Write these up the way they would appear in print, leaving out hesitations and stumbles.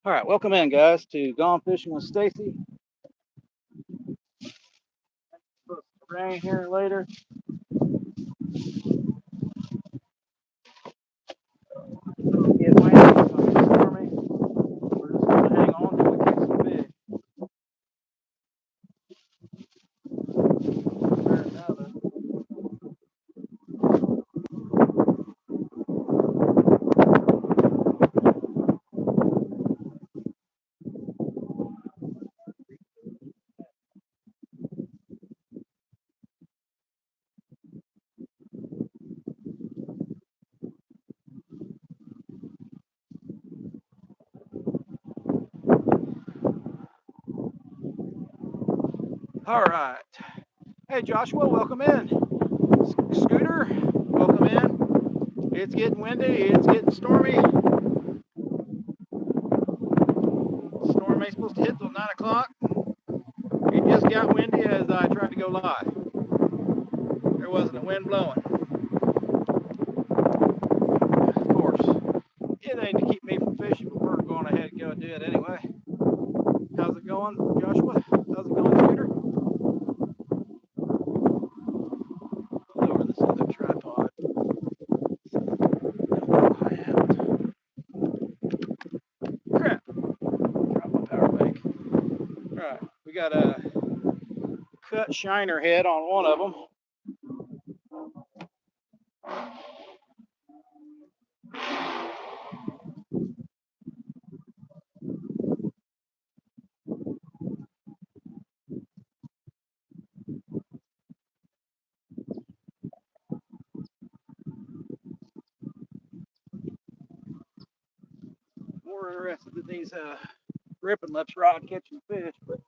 All right, welcome in, guys, to Gone Fishing with Stacy. Supposed to rain here later. Get windy, it's gonna get stormy. We're just gonna hang on till we catch some fish. Right now, though. All right. Hey, Joshua, welcome in. Scooter, welcome in. It's getting windy. It's getting stormy. Storm ain't supposed to hit till 9 o'clock. It just got windy as I tried to go live. There wasn't a wind blowing. Of course, it ain't to keep me from fishing, but we're going ahead and go and do it anyway. How's it going, Joshua? How's it going, Scooter? Lower this other tripod. Crap! Drop my power bank. All right, we got a cut shiner head on one of them. More interested in these ripping lips rod catching fish, but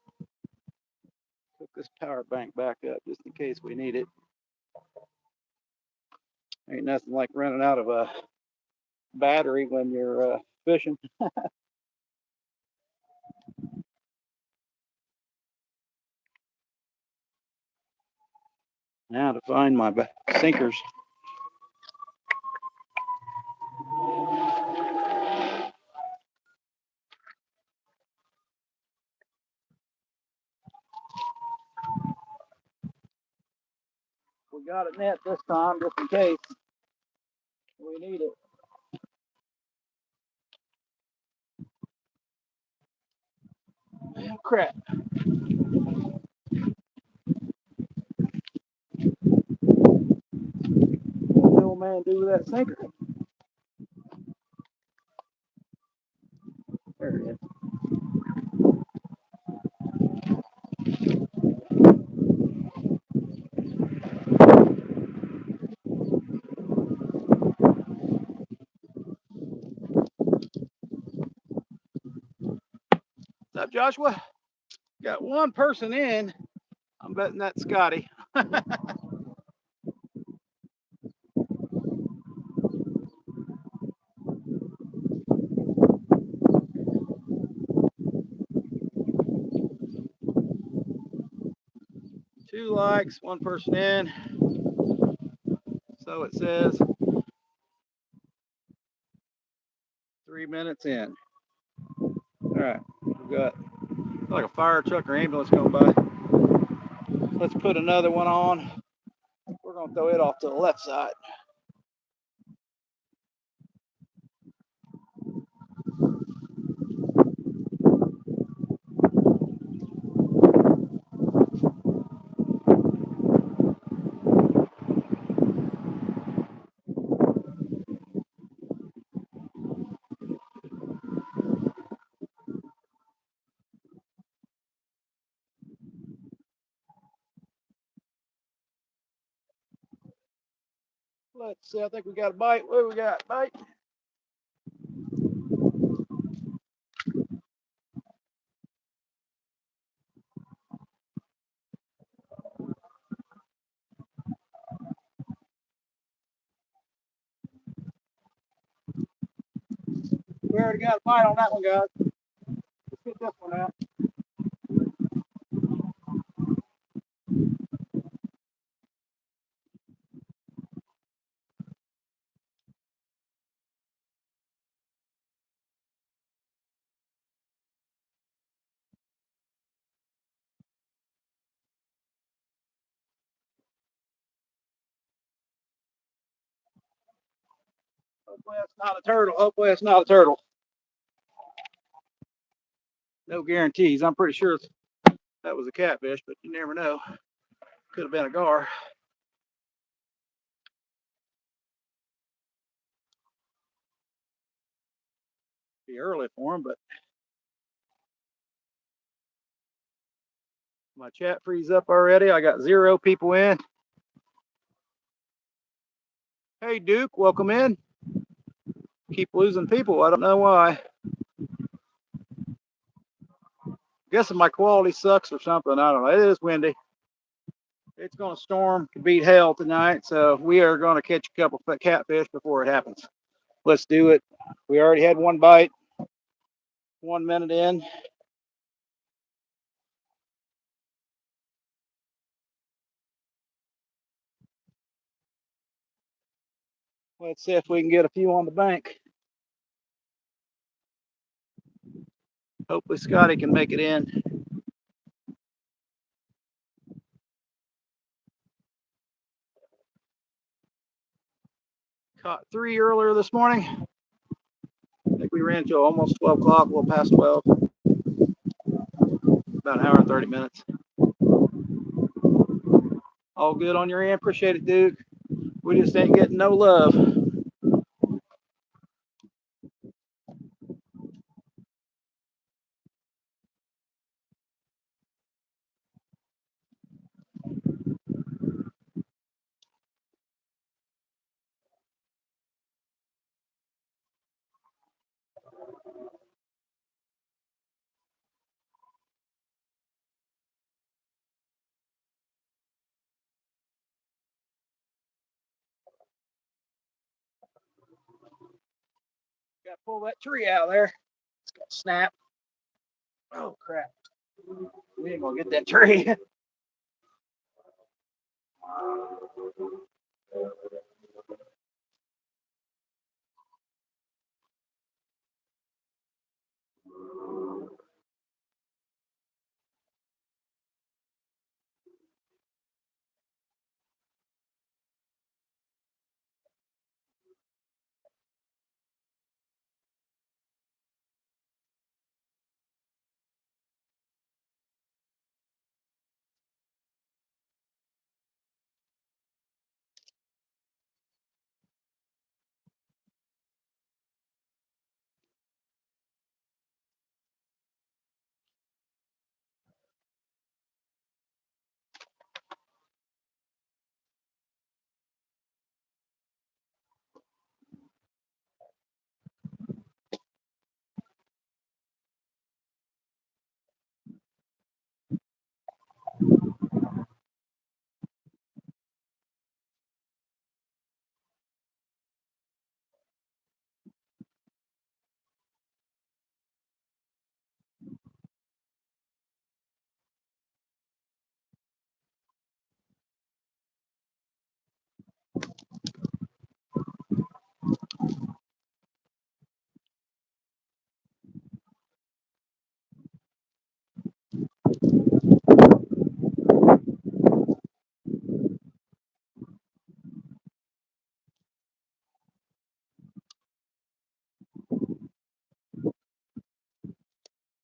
hook this power bank back up just in case we need it. Ain't nothing like running out of a battery when you're fishing. Now to find my sinkers. We got a net this time just in case we need it. Oh, crap. What's the old man do with that sinker? There it is. What's up, Joshua? Got one person in. I'm betting that's Scotty. 2 likes, 1 person in. So it says 3 minutes in. All right, we've got like a fire truck or ambulance going by. Let's put another one on. We're gonna throw it off to the left side. Let's see, I think we got a bite. What do we got? Bite? We already got a bite on that one, guys. Let's get this one out. Hopefully that's not a turtle. Hopefully that's not a turtle. No guarantees. I'm pretty sure that was a catfish, but you never know. Could have been a gar. Be early for him, but my chat frees up already. I got 0 people in. Hey Duke, welcome in. Keep losing people. I don't know why. Guessing my quality sucks or something. I don't know. It is windy. It's going to storm to beat hell tonight, so we are going to catch a couple of catfish before it happens. Let's do it. We already had one bite. 1 minute in. Let's see if we can get a few on the bank. Hopefully Scotty can make it in. Caught 3 earlier this morning. I think we ran till almost 12 o'clock, a little past 12. About an hour and 30 minutes. All good on your end. Appreciate it, Duke. We just ain't getting no love. Got to pull that tree out of there. It's got to snap. Oh, crap. We ain't going to get that tree.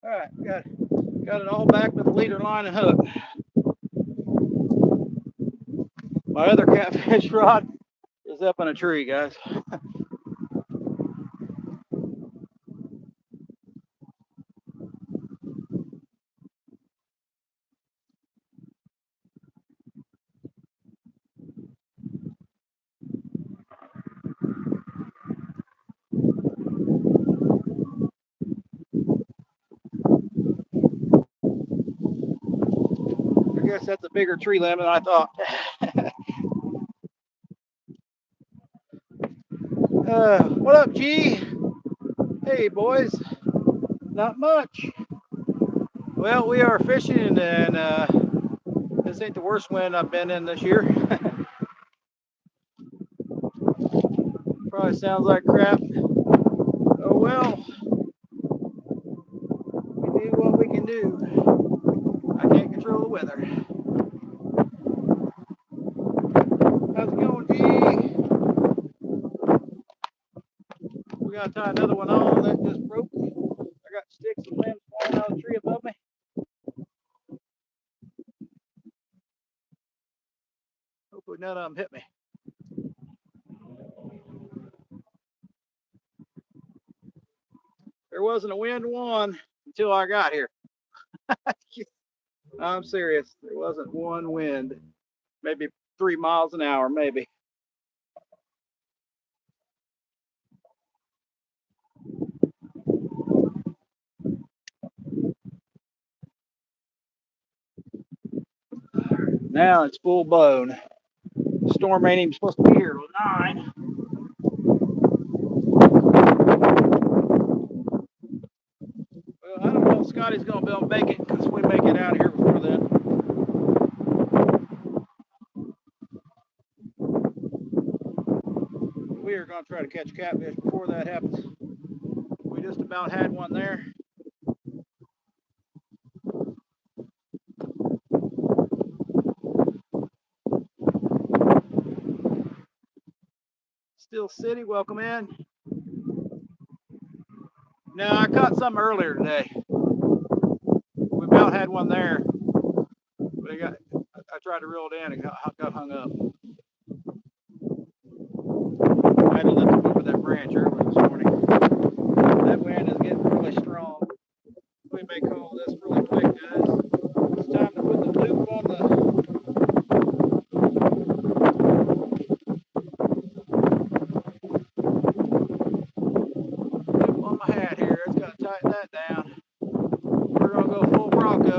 All right, got it all back with the leader, line, and hook. My other catfish rod is up in a tree, guys. I guess that's a bigger tree limb than I thought. What up, G? Hey, boys. Not much. Well, we are fishing, and this ain't the worst wind I've been in this year. Probably sounds like crap. Oh well. We do what we can do. I can't control the weather. How's it going, G? gotta tie another one on that just broke. I got sticks and limbs falling out of the tree above me. Hopefully none of them hit me. There wasn't a wind one until I got here. I'm serious. There wasn't one wind. Maybe 3 miles an hour, maybe. Now it's full blown. The storm ain't even supposed to be here till 9. Well, I don't know if Scotty's gonna be able to make it because we make it out of here before then. We are gonna try to catch catfish before that happens. We just about had one there. Still City, welcome in. Now I caught some earlier today. We about had one there, but I tried to reel it in and got hung up. I had to lift him over that branch earlier this morning. That wind is getting really strong. We may call this really quick, guys. It's time to put the loop on the loop on my hat here. It's got to tighten that down. We're gonna go full Bronco.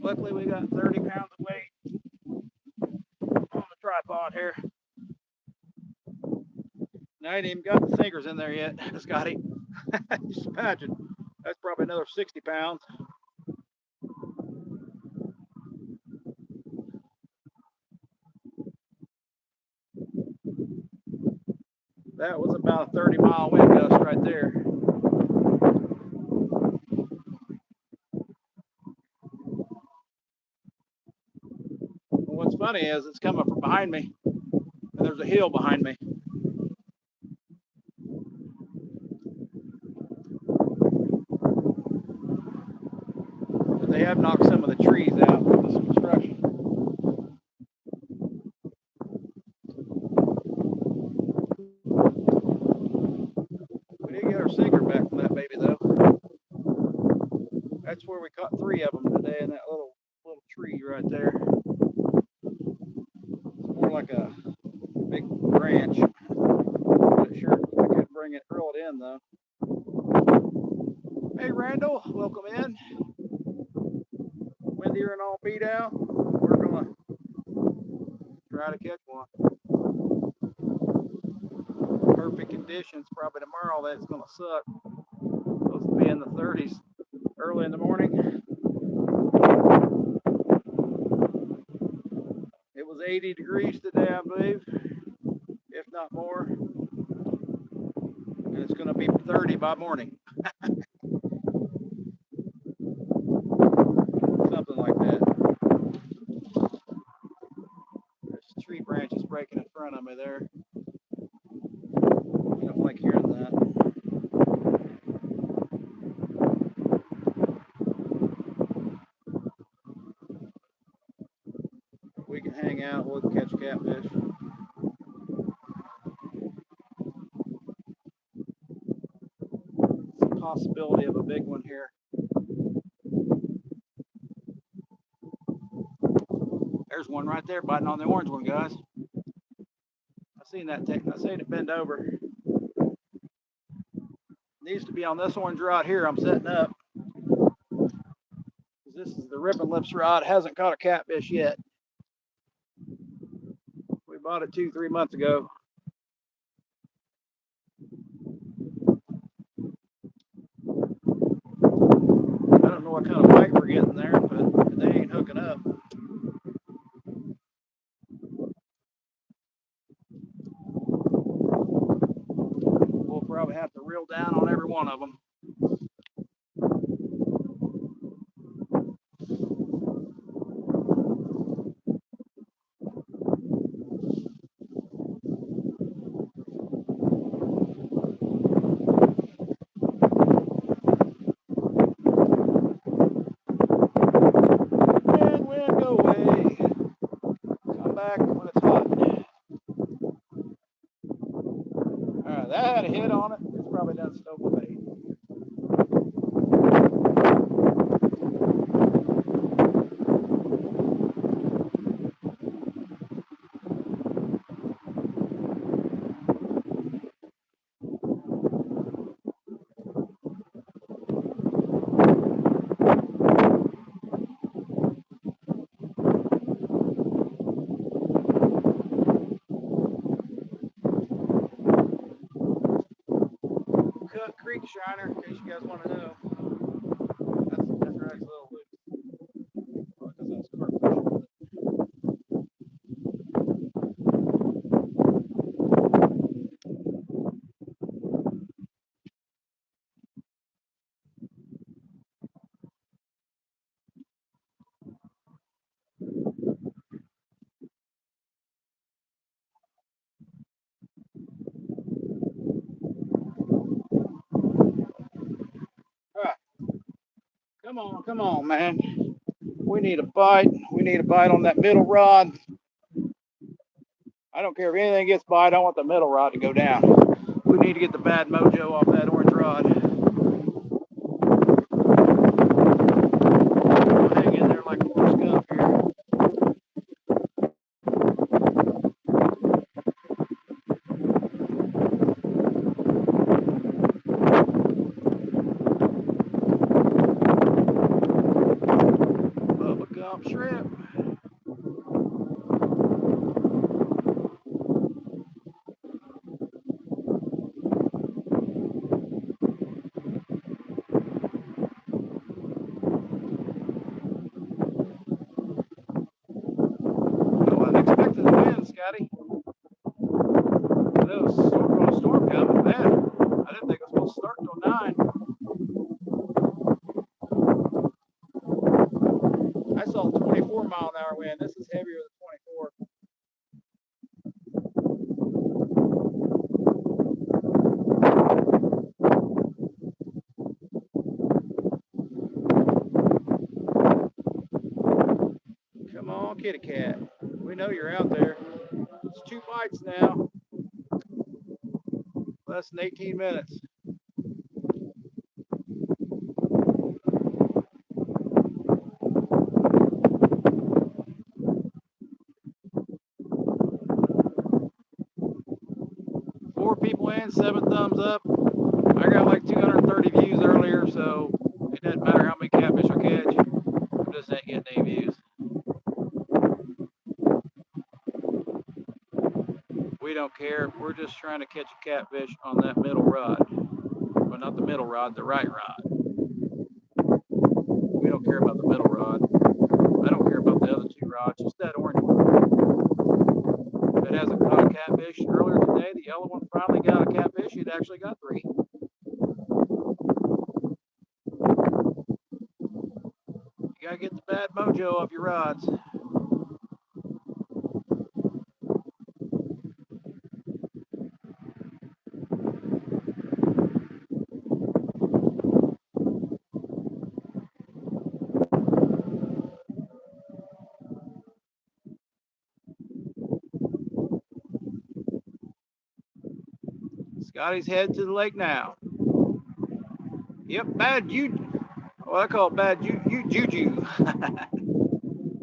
Luckily, we got 30 pounds of weight on the tripod here. And I ain't even got the sinkers in there yet, Scotty. Just imagine. That's probably another 60 pounds. That was about a 30-mile wind gust right there. What's funny is it's coming from behind me, and there's a hill behind me. But they have knocked some of the trees out with this construction. We did get our sinker back from that baby though. That's where we caught 3 of them today in that little tree right there. It's more like a big branch. Not sure I couldn't bring it hurled in though. Hey Randall, welcome in. Windier and all beat out. We're gonna try to catch one. Perfect conditions. Probably tomorrow that's gonna suck. Supposed to be in the 30s early in the morning. It was 80 degrees today, I believe, if not more. And it's gonna be 30 by morning. Something like that. There's tree branches breaking in front of me there. I don't like hearing that. We can hang out, we'll catch catfish. It's a possibility of a big one here. There's one right there biting on the orange one, guys. I seen that I seen it bend over. Needs to be on this orange rod here I'm setting up. This is the Ripping Lips rod. It hasn't caught a catfish yet. We bought it 2-3 months ago. I don't know what kind of bite we're getting there, but they ain't hooking up. We'll probably have to reel down on every one of them. got a hit on it, it's probably done stove the bait. Cut Creek Shiner, in case you guys want to know. That's right, it's a little loose. Because I was carp fishing with it. All right. Come on, man. We need a bite. We need a bite on that middle rod. I don't care if anything gets bite. I want the middle rod to go down. We need to get the bad mojo off that orange rod. I'll hang in there like a little skunk here. Bubba Gump shrimp. 24-mile-an-hour wind. This is heavier than 24. Come on, kitty cat. We know you're out there. It's 2 bites now. Less than 18 minutes. People in, 7 thumbs up. I got like 230 views earlier, so it doesn't matter how many catfish I catch. I'm just not getting any views. We don't care. We're just trying to catch a catfish on that middle rod. Well, not the middle rod, the right rod. We don't care about the middle rod. I don't care about the other 2 rods, just that orange one. If it hasn't caught a catfish earlier today, the yellow one finally got a catfish. It actually got 3. You gotta get the bad mojo off your rods. Scotty's headed to the lake now. Yep, bad juju. Well, I call it bad juju.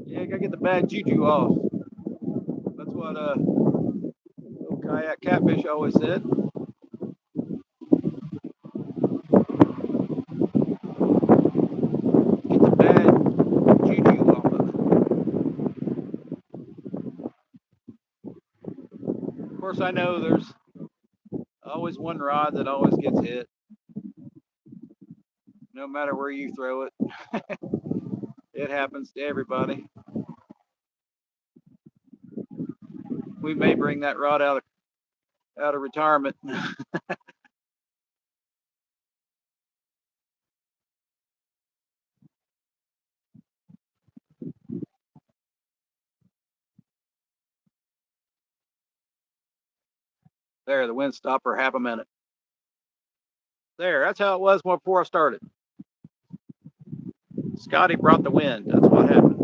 Yeah, gotta get the bad juju off. That's what little kayak catfish always said. Get the bad juju off of it. Of course, I know there's always one rod that always gets hit. No matter where you throw it. It happens to everybody. We may bring that rod out of retirement. There, the wind stopped for half a minute. There, that's how it was before I started. Scotty brought the wind. That's what happened.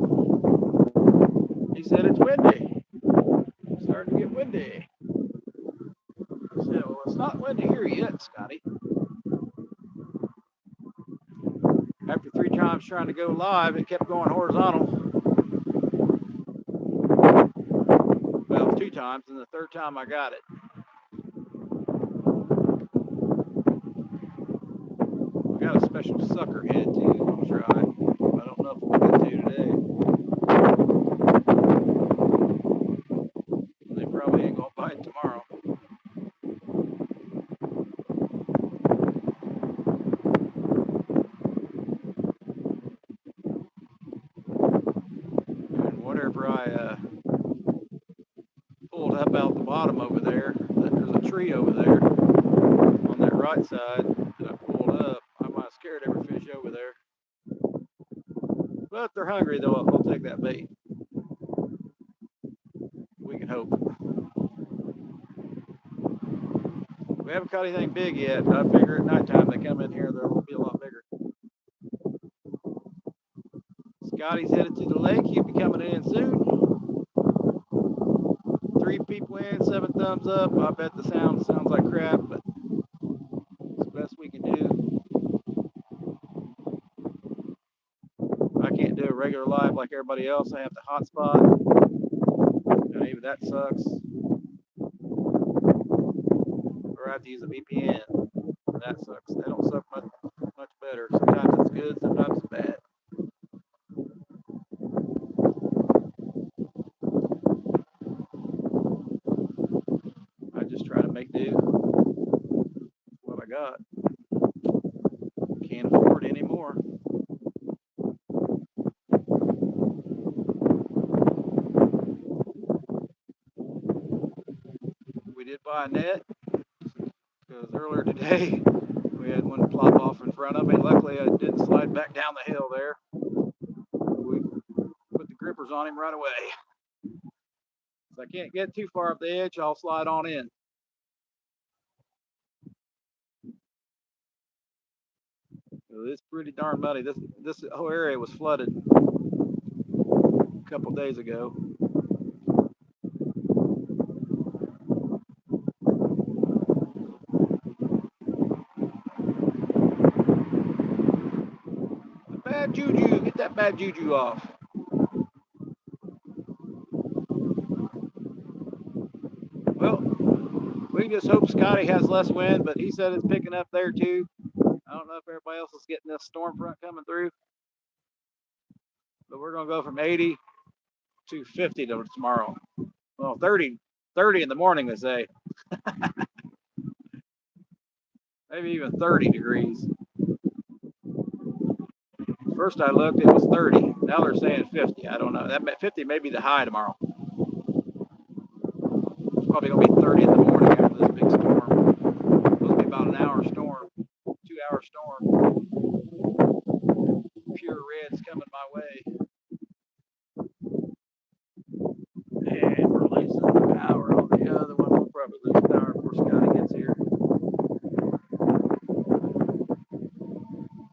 He said it's windy. It's starting to get windy. He said, well, Well, it's not letting you hear yet, Scotty. After 3 times trying to go live, it kept going horizontal. Well, 2 times, and the 3rd time I got it. We got a special sucker head too. We'll try. I don't know if we'll get to today. They probably ain't gonna bite tomorrow. And whatever I pulled up out the bottom over there, there's a tree over there on that right side that I pulled up. I might have scared every fish over there. But if they're hungry, they'll take that bait. We can hope. We haven't caught anything big yet, but I figure at nighttime they come in here, they'll be a lot bigger. Scotty's headed to the lake. He'll be coming in soon. 3 people in, 7 thumbs up. I bet the sound sounds like crap, but it's the best we can do. I can't do a regular live like everybody else. I have to hotspot. And even that sucks. Or I have to use a VPN. That sucks. They don't suck much better. Sometimes it's good, sometimes it's bad. I just try to make do with what I got. Can't afford any more. We did buy a net because earlier today we had one plop off in front of me. Luckily, I didn't slide back down the hill there. We put the grippers on him right away. If I can't get too far up the edge, I'll slide on in. It's pretty darn muddy. This whole area was flooded a couple days ago. The bad juju, get that bad juju off. Well, we just hope Scotty has less wind, but he said it's picking up there too. I don't know if everybody else is getting this storm front coming through, but we're gonna go from 80 to 50 tomorrow. Well, 30 in the morning, they say. Maybe even 30 degrees. First I looked, it was 30. Now they're saying 50. I don't know. That 50 may be the high tomorrow. It's probably gonna be 30 in the morning after this big storm. It's supposed to be about an hour storm, 2-hour storm. Pure red's coming my way. And we're losing the power on the other one. We'll probably lose power before Scotty gets here.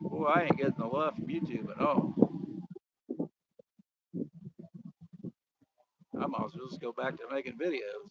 Boy, I ain't getting the love from YouTube at all. I might as well just go back to making videos.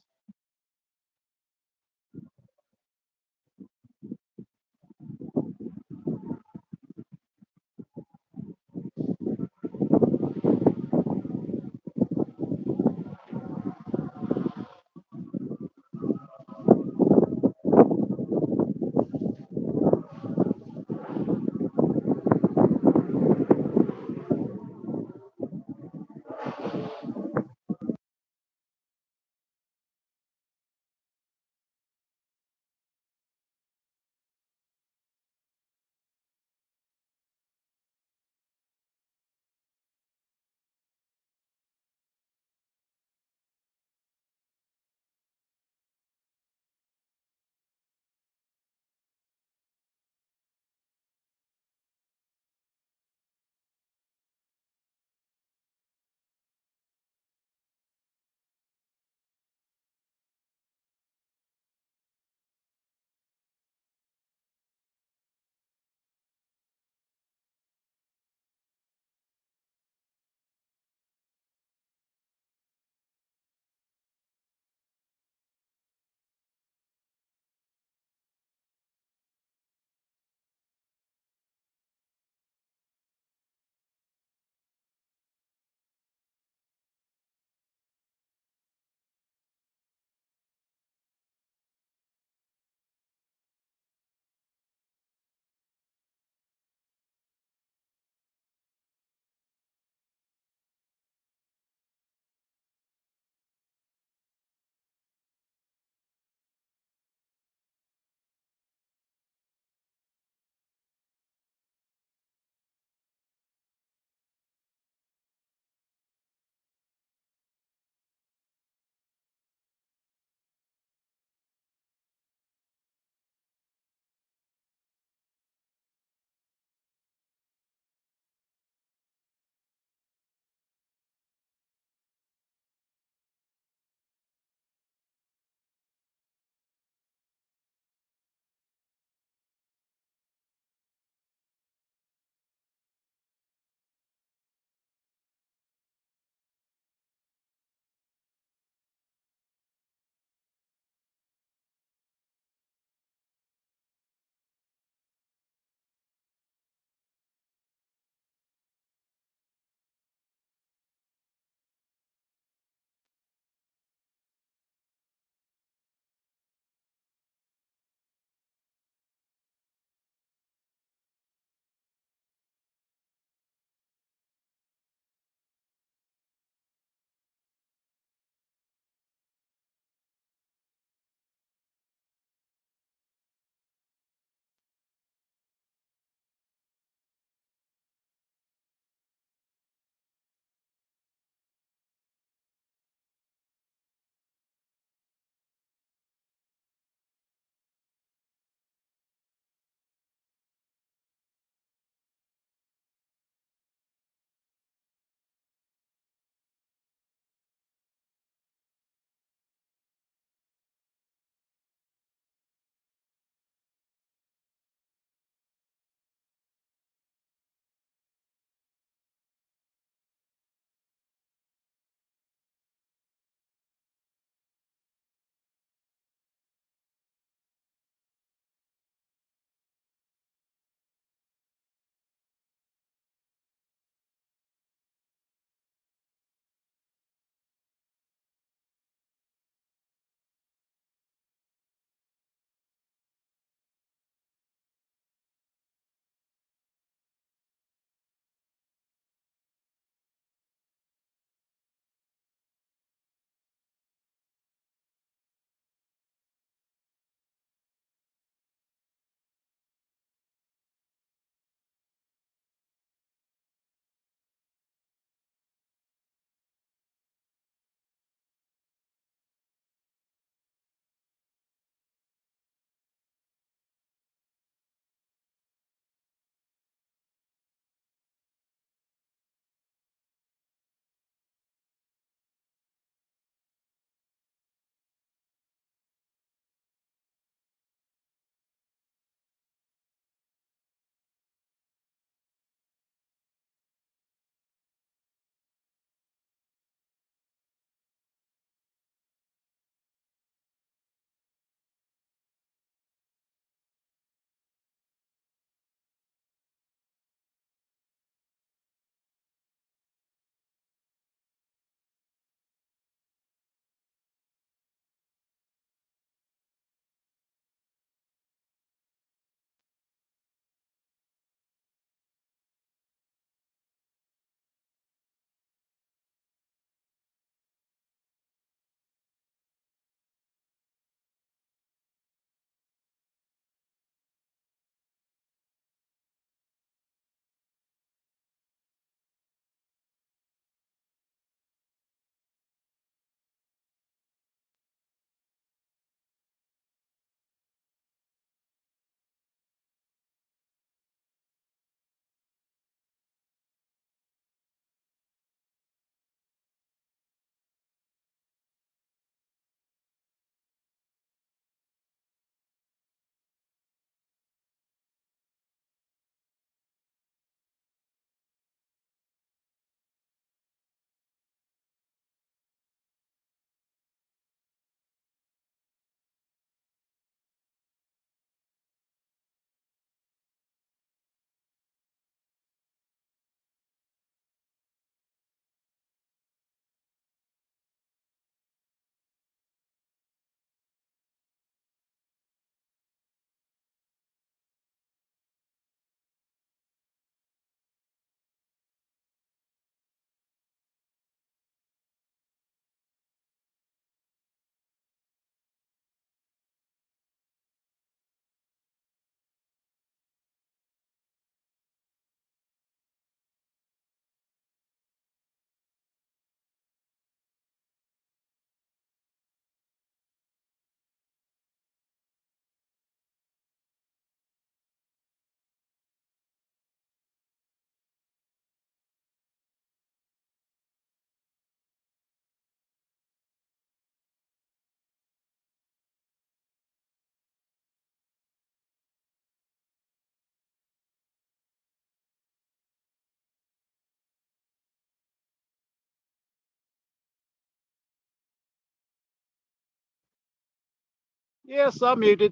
Yes, I'm muted.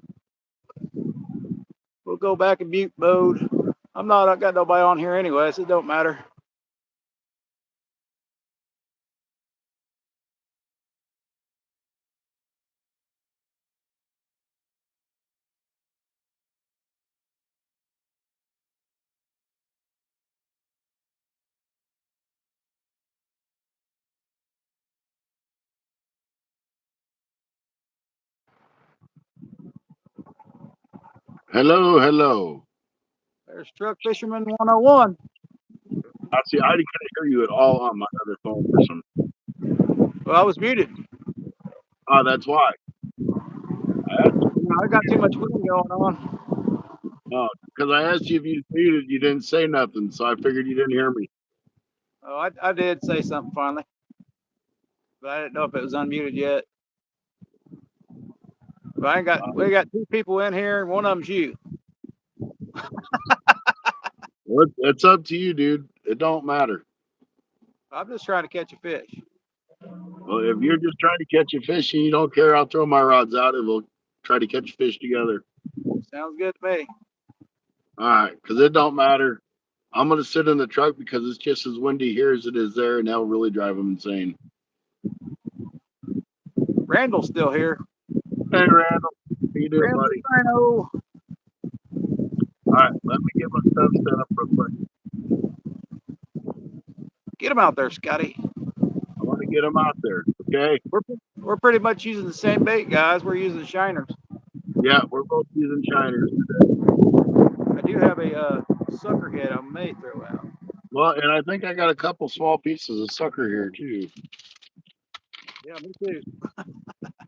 We'll go back in mute mode. I got nobody on here anyway, so it don't matter. Hello, hello. There's Truck Fisherman 101. I see. I couldn't hear you at all on my other phone for some. Well, I was muted. Oh, that's why. I asked I got too much wind going on. because I asked you if you muted. You didn't say nothing, so I figured you didn't hear me. Oh, I did say something finally, but I didn't know if it was unmuted yet. But we got two people in here, and one of them's you. Well, it's up to you, dude. It don't matter. I'm just trying to catch a fish. Well, if you're just trying to catch a fish and you don't care, I'll throw my rods out and we'll try to catch fish together. Sounds good to me. All right, because it don't matter. I'm gonna sit in the truck because it's just as windy here as it is there, and that'll really drive them insane. Randall's still here. Hey, Randall, how you doing, Randall buddy? Rhino. All right, let me get my stuff set up real quick. Get him out there, Scotty. I want to get them out there. Okay. We're pretty much using the same bait, guys. We're using shiners. Yeah, we're both using shiners. I do have a sucker head I may throw out. Well, and I think I got a couple small pieces of sucker here too. Yeah, me too.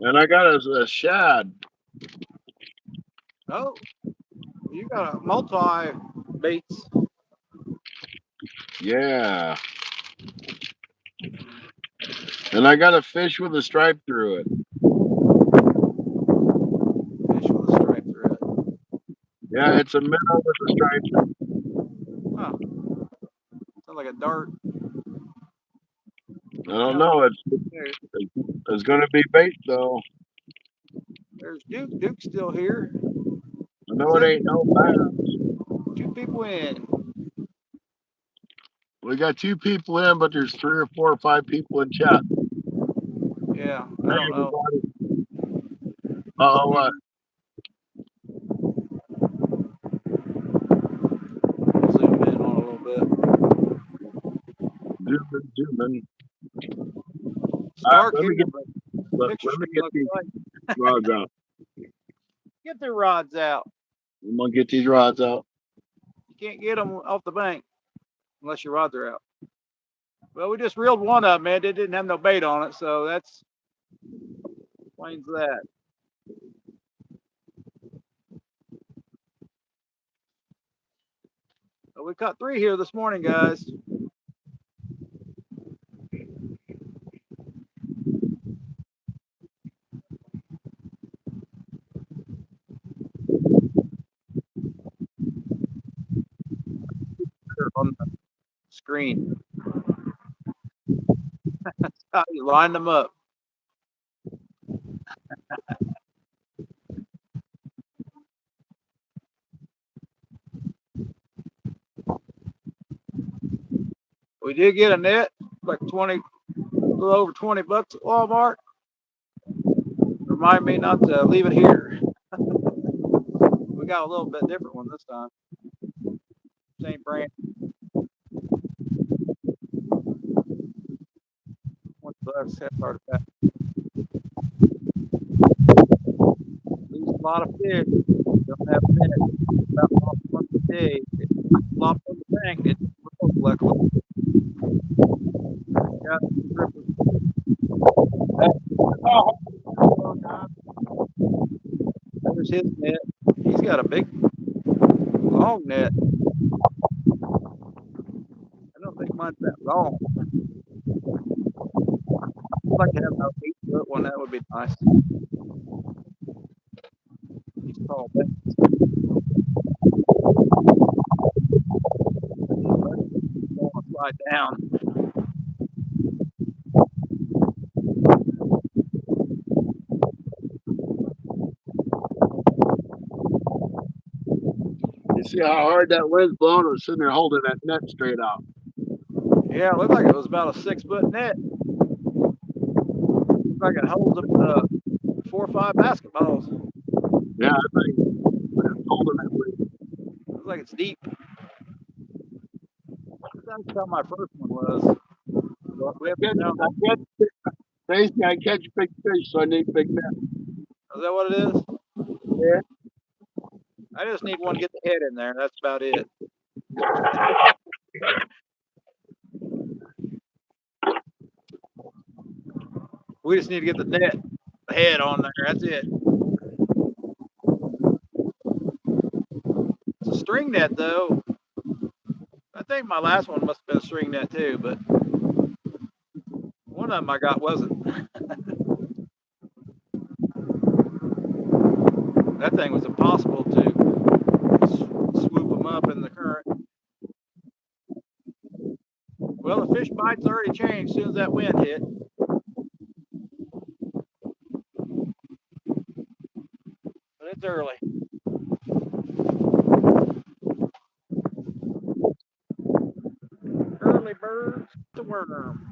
And I got a shad. Oh, you got a multi baits. Yeah. And I got a fish with a stripe through it. Fish with a stripe through it. Yeah, it's a minnow with a stripe. Huh. Sounds like a dart. I don't know. It's going to be bait though. There's Duke. Duke's still here. I know it ain't no bass. Two people in. We got 2 people in, but there's 3 or 4 or 5 people in chat. Yeah, I don't know. Uh-oh, what? Zoom in on a little bit. Zooming. It's dark let here, me get, but let me get these rods out. Get their rods out. I'm going to get these rods out. You can't get them off the bank unless your rods are out. Well, we just reeled one up, man. It didn't have no bait on it, so that's explains that. But we caught 3 here this morning, guys. On the screen. That's how you line them up. We did get a net, like 20, a little over $20 at Walmart. Remind me not to leave it here. We got a little bit different one this time. Same brand. $20 head artifact. Lose a lot of fish. Don't have minutes. About once a day. It's flop on the bank. It's real luckily. Got there's his net. He's got a big long net. I don't think mine's that long. I'd like to have an 8-foot one. That would be nice. He's tall. Slide down. see how hard that wind's blowing. I was sitting there holding that net straight out. Yeah, it looked like it was about a 6-foot net. Looked like it holds up 4 or 5 basketballs. Yeah, I think it's holding that wind. Looks like it's deep. That's how my first one was. Basically, I catch big fish, so I need big net. Is that what it is? Yeah. I just need one to get the head in there. That's about it. We just need to get the net head on there. That's it. It's a string net, though. I think my last one must have been a string net, too, but one of them I got wasn't. That thing was impossible to swoop them up in the current. Well, the fish bite's already changed as soon as that wind hit. But it's early. Early birds, the worm.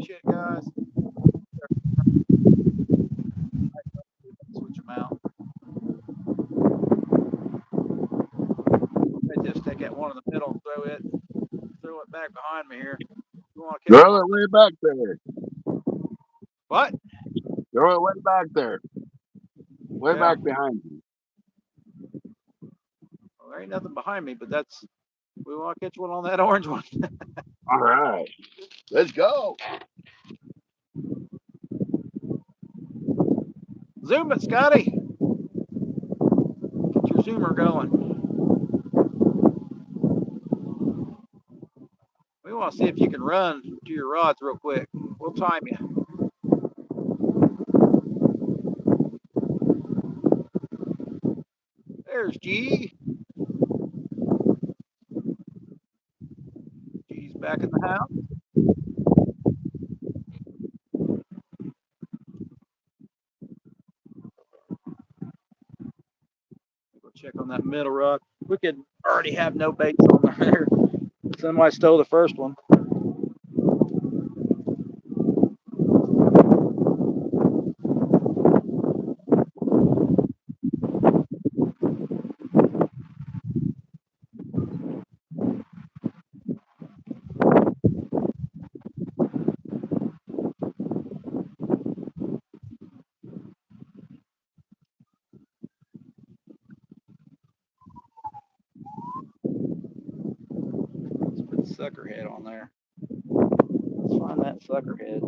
Shit, guys. Switch them out. I just take that one in the middle and throw it back behind me here. Throw it way back there. What? Throw it way back there. Way back behind you. Well, there ain't nothing behind me, but we want to catch one on that orange one. All right. Let's go. Zoom it, Scotty. Get your zoomer going. We want to see if you can run to your rods real quick. We'll time you. There's G. G's back in the house. We'll check on that middle rock. We could already have no baits on there. Somebody stole the first one. Let's put the sucker head on there. Let's find that sucker head.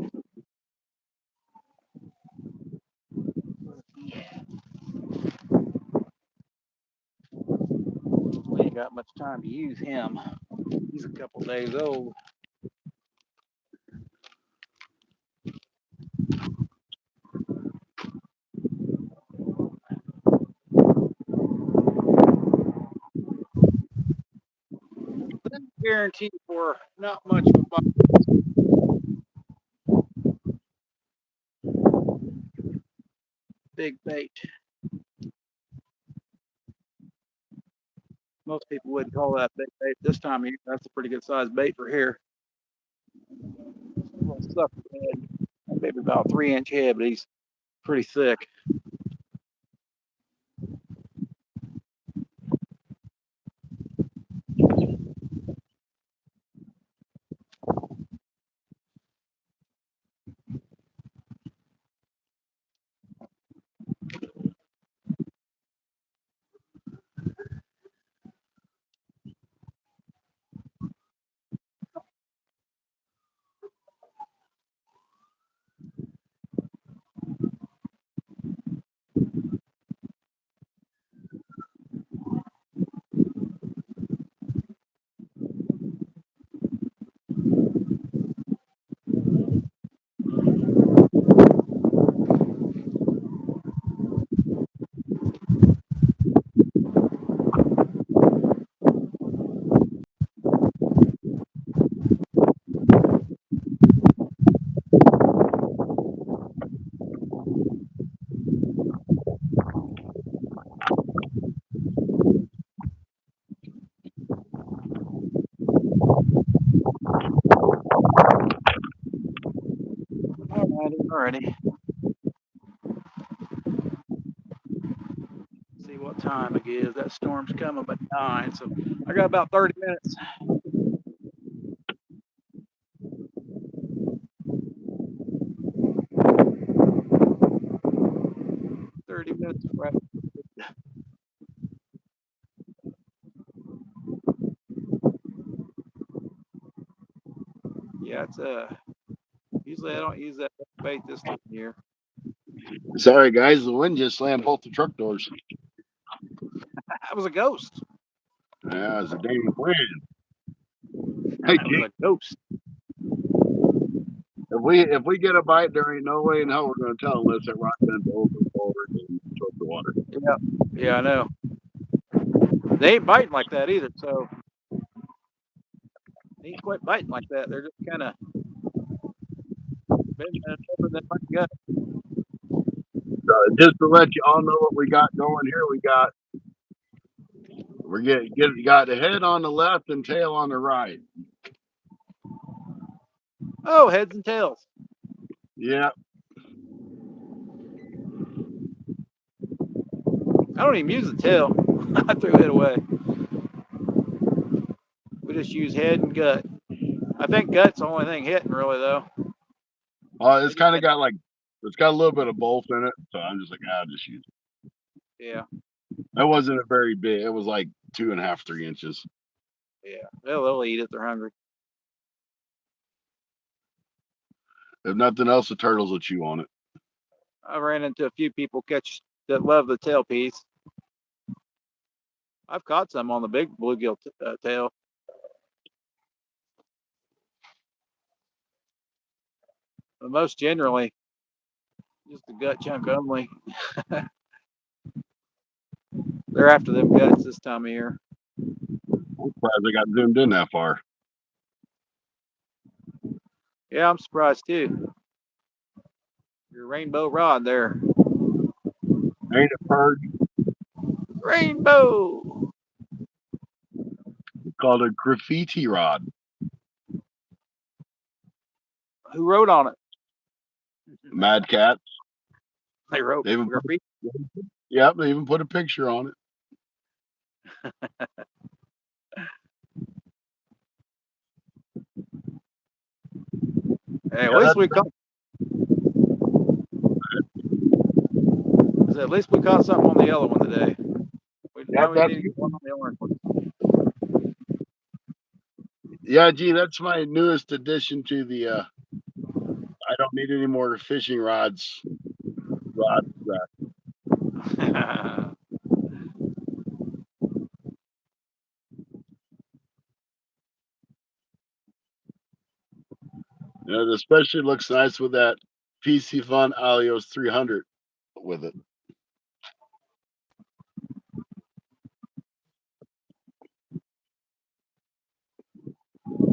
We ain't got much time to use him. He's a couple days old. Guaranteed for not much of a bite. Big bait. Most people wouldn't call that big bait this time of year. That's a pretty good sized bait for here. Little sucker head. Maybe about 3-inch head, but he's pretty thick. landing already. See what time it is. That storm's coming by 9, so I got about 30 minutes. 30 minutes, right? Yeah, it's usually I don't use that bait this time of year. Sorry, guys. The wind just slammed both the truck doors. That was a ghost. Yeah, it's a dang wind. Hey, That was a ghost. if we get a bite, there ain't no way in hell we're going to tell unless it runs overboard and towards the water. Yeah, I know. They ain't biting like that either, so they ain't quite biting like that. They're just kind of bending it over than my gut. Just to let you all know what we got going here, we got the head on the left and tail on the right. Oh, heads and tails. Yeah. I don't even use the tail. I threw it away. We just use head and gut. I think gut's the only thing hitting really though. It's kind of got it's got a little bit of both in it, so I'm just like, I'll just use it. Yeah. That wasn't a very big. It was like 2.5, 3 inches. Yeah. They'll eat it. They're hungry. If nothing else, the turtles will chew on it. I ran into a few people that love the tail piece. I've caught some on the big bluegill tail. But most generally, just the gut chunk only. They're after them guts this time of year. I'm surprised they got zoomed in that far. Yeah, I'm surprised too. Your rainbow rod there. Ain't it purge? Rainbow. It's called a graffiti rod. Who wrote on it? Mad Cats. They wrote graffiti. Yep, they even put a picture on it. Hey, at least we caught. At least we caught something on the yellow one today. We need to get one on the orange one. Yeah, gee, that's my newest addition to the. I don't need any more fishing rods. It especially looks nice with that Piscifun Alios 300 with it.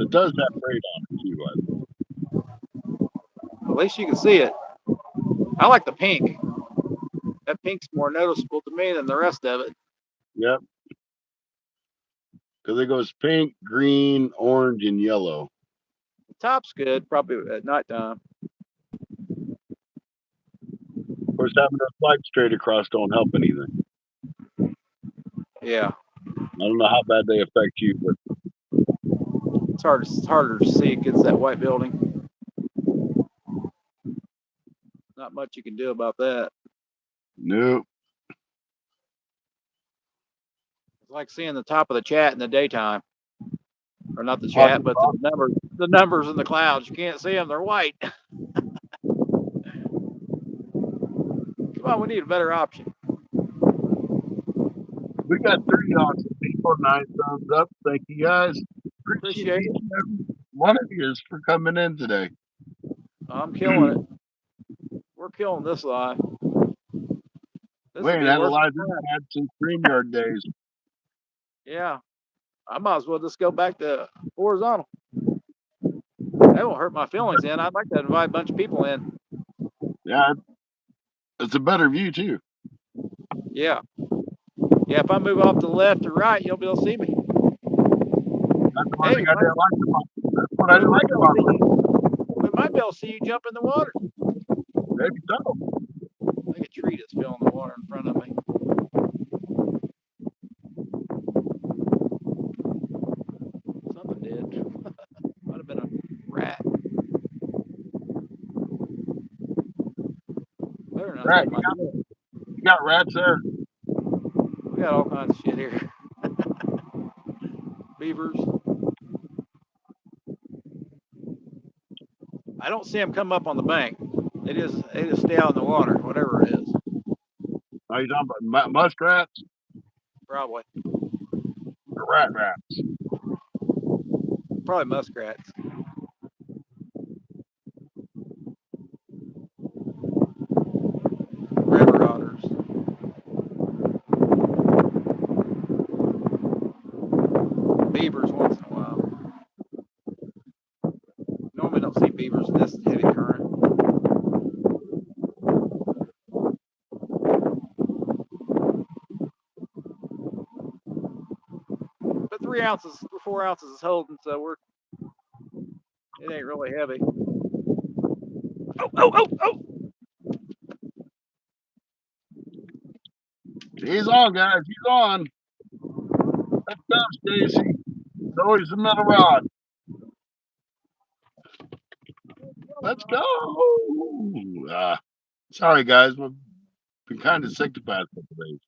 It does have braid on it too. At least you can see it. I like the pink. That pink's more noticeable to me than the rest of it. Yep. Because it goes pink, green, orange, and yellow. The top's good, probably at nighttime. Of course, having a flight straight across don't help anything. Yeah. I don't know how bad they affect you, but it's harder to see against that white building. Not much you can do about that. Nope. It's like seeing the top of the chat in the daytime. Or not the chat, but the numbers in the clouds. You can't see them, they're white. Come on, we need a better option. We got 3 awesome people, 9 thumbs up. Thank you guys. Appreciate it. One of you for coming in today. I'm killing it. We're killing this live. We ain't had a live had some StreamYard days. Yeah. I might as well just go back to horizontal. That won't hurt my feelings in. I'd like to invite a bunch of people in. Yeah. It's a better view too. Yeah. Yeah, if I move off to the left or right, you'll be able to see me. That's what I didn't like about it. We might be able to see you jump in the water. Maybe so. I think a tree just fell in the water in front of me. Something did. Might have been a rat. Better not Rat, be. you got rats there? We got all kinds of shit here. Beavers. I don't see them come up on the bank. They just stay out in the water, whatever it is. Are you talking about muskrats Probably. or rats? Probably muskrats. River otters. Beavers once in a while. Normally don't see beavers in this heavy current. But 3 ounces or 4 ounces is holding, so it ain't really heavy. Oh! He's on, guys. He's on. Let's go, Stacy. It's always the middle rod. Let's go. Sorry, guys. We've been kind of sick the past couple days.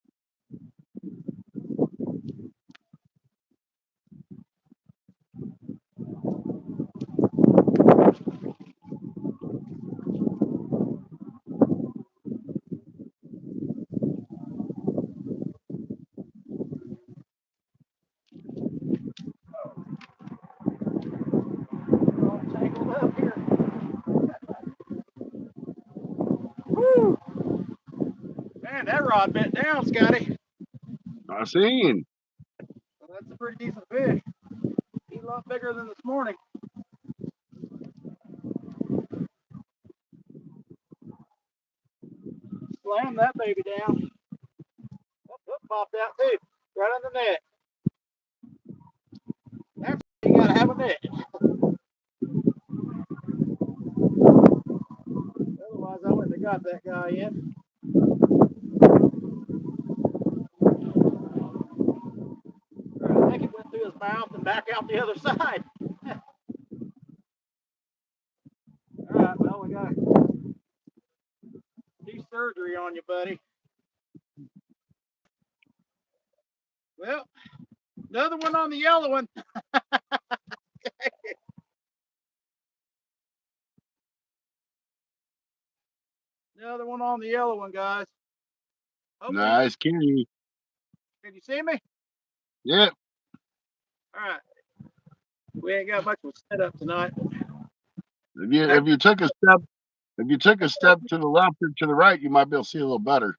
Tangled up here. Woo! Man, that rod bent down, Scotty. I seen. Well, that's a pretty decent fish. He's a lot bigger than this morning. Slam that baby down. Oh, popped out too. Right on the net. That's you gotta have a net. Otherwise, I wouldn't have got that guy in. I think it went through his mouth and back out the other side. All right, well, we got to do surgery on you, buddy. Well, another one on the yellow one. Another one on the yellow one, guys. Hopefully, Nice kitty. can you see me? Yep. All right. We ain't got much of a setup tonight. If you took a step to the left or to the right, you might be able to see a little better.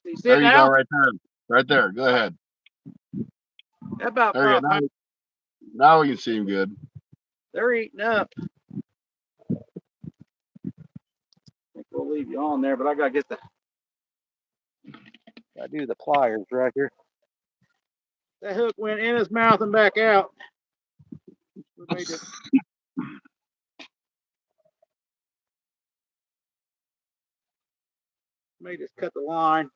You see There it you now? go, right there. Right there. Go ahead. That about There you go. Now we can see him good. They're eating up. I think we'll leave you on there, but I gotta get I do the pliers right here. That hook went in his mouth and back out. May just cut the line.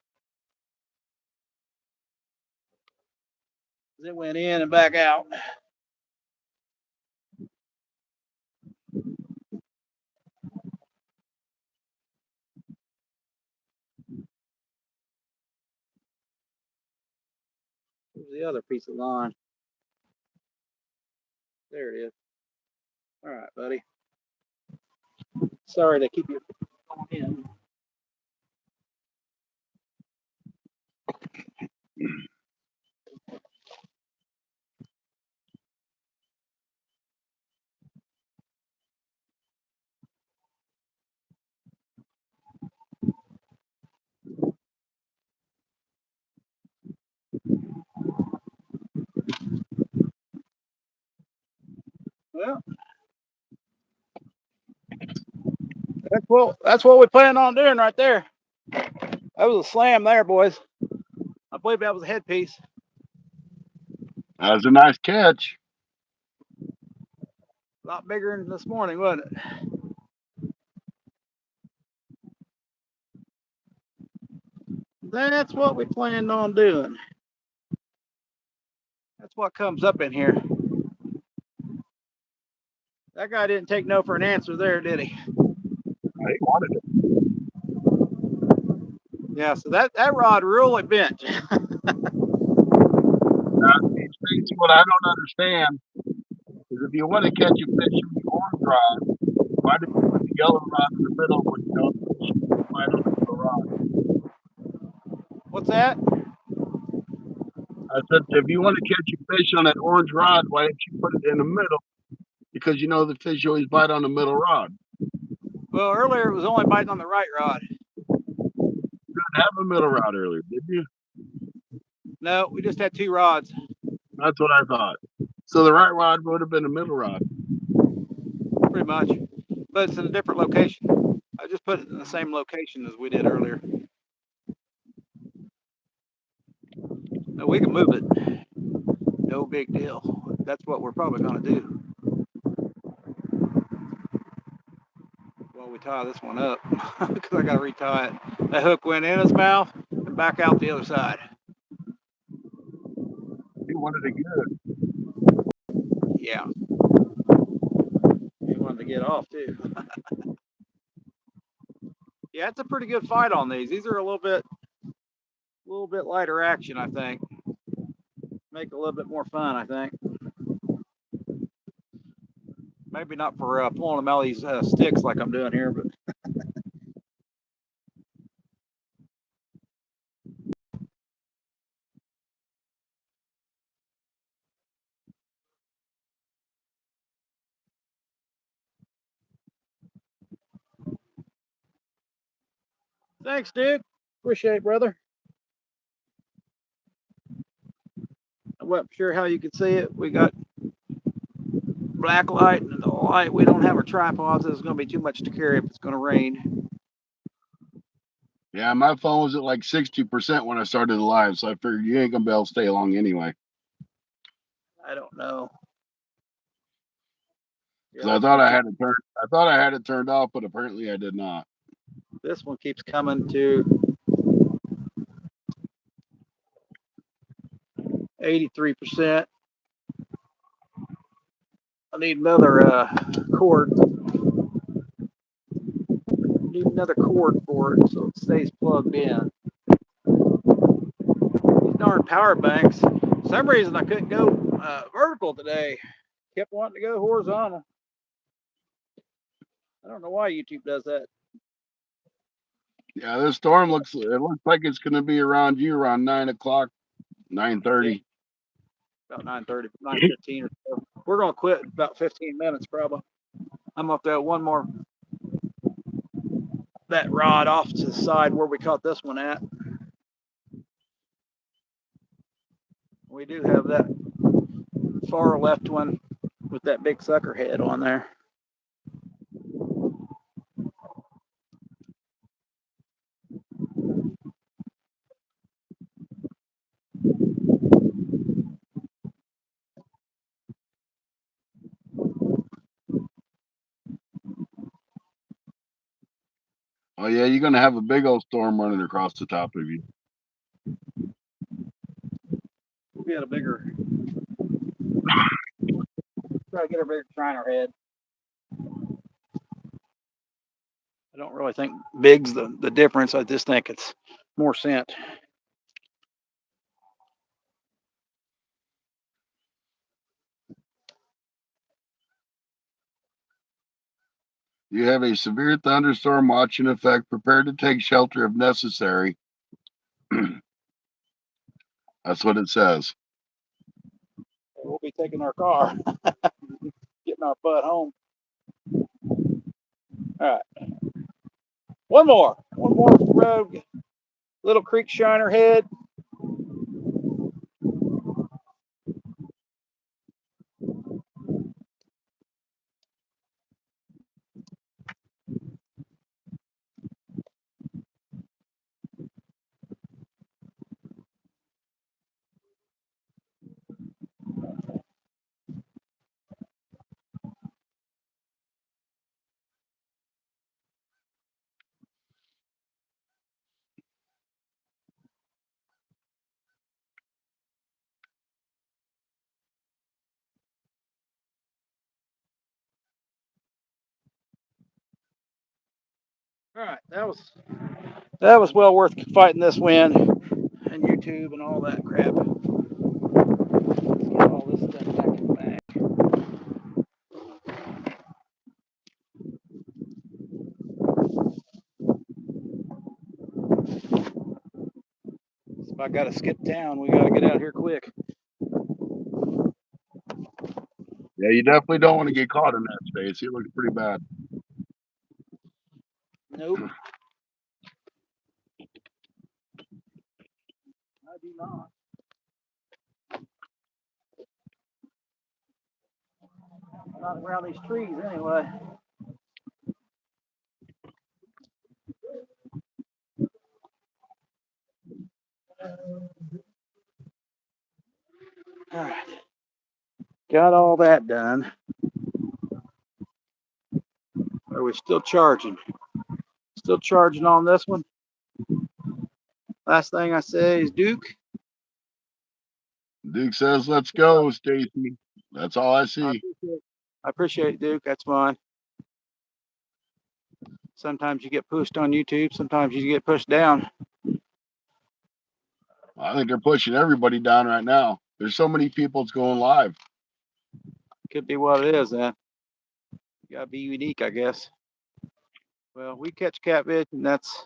It went in and back out. Where's the other piece of line? There it is. All right, buddy. Sorry to keep you going in. Well, that's what we plan on doing right there. That was a slam there, boys. I believe that was a headpiece. That was a nice catch. A lot bigger than this morning, wasn't it? that's what we planned on doing. That's what comes up in here. That guy didn't take no for an answer there, did he? He wanted it. Yeah, so that rod really bent. These things, what I don't understand is if you want to catch a fish in the orange rod, why did you put the yellow rod in the middle when you know the fish right on the rod? What's that? I said, if you want to catch a fish on that orange rod, why didn't you put it in the middle? Because you know the fish always bite on the middle rod. Well, earlier it was only biting on the right rod. You didn't have a middle rod earlier, did you? No, we just had 2 rods. That's what I thought. So the right rod would have been the middle rod. Pretty much. But it's in a different location. I just put it in the same location as we did earlier. No, we can move it. No big deal. That's what we're probably going to do. Well, we tie this one up because I got to retie it. That hook went in his mouth and back out the other side. He wanted it good. Yeah. He wanted to get off too. Yeah, it's a pretty good fight on these. These are a little bit lighter action, I think. Make it a little bit more fun, I think. Maybe not for pulling them out of these sticks like I'm doing here, but thanks, dude. Appreciate it, brother. I wasn't sure how you could see it. We got black light and the light. We don't have our tripods. It's going to be too much to carry if it's going to rain. Yeah, my phone was at like 60% when I started the live, so I figured you ain't gonna be able to stay long anyway. I don't know. Because I thought I had it turned off, but apparently I did not. This one keeps coming to 83%. I need another cord. Need another cord for it so it stays plugged in. These darn power banks. For some reason I couldn't go vertical today. Kept wanting to go horizontal. I don't know why YouTube does that. Yeah, this storm looks like it's gonna be around 9 o'clock, 9:30. About 9:30, 9:15 or so. We're gonna quit in about 15 minutes probably. I'm up there one more that rod off to the side where we caught this one at. We do have that far left one with that big sucker head on there. Oh yeah, you're gonna have a big old storm running across the top of you. We had a bigger. Try to get a bigger Shriner head. I don't really think big's the difference. I just think it's more scent. You have a severe thunderstorm watch in effect. Prepare to take shelter if necessary. That's what it says. We'll be taking our car, getting our butt home. All right. One more rogue Little Creek Shiner head. All right, that was well worth fighting this wind and YouTube and all that crap. Let's get all this stuff back in the bag. If I gotta skip town, we gotta get out here quick. Yeah, you definitely don't want to get caught in that space. It looks pretty bad. Nope. I do not. Not around these trees anyway. All right. Got all that done. Are we still charging? Still charging on this one? Last thing I say is Duke. Duke says, "Let's go, Stacy." That's all I see. I appreciate it, Duke. That's fine. Sometimes you get pushed on YouTube. Sometimes you get pushed down. I think they're pushing everybody down right now. There's so many people it's going live. Could be what it is, then. You gotta be unique, I guess. Well, we catch catfish, and that's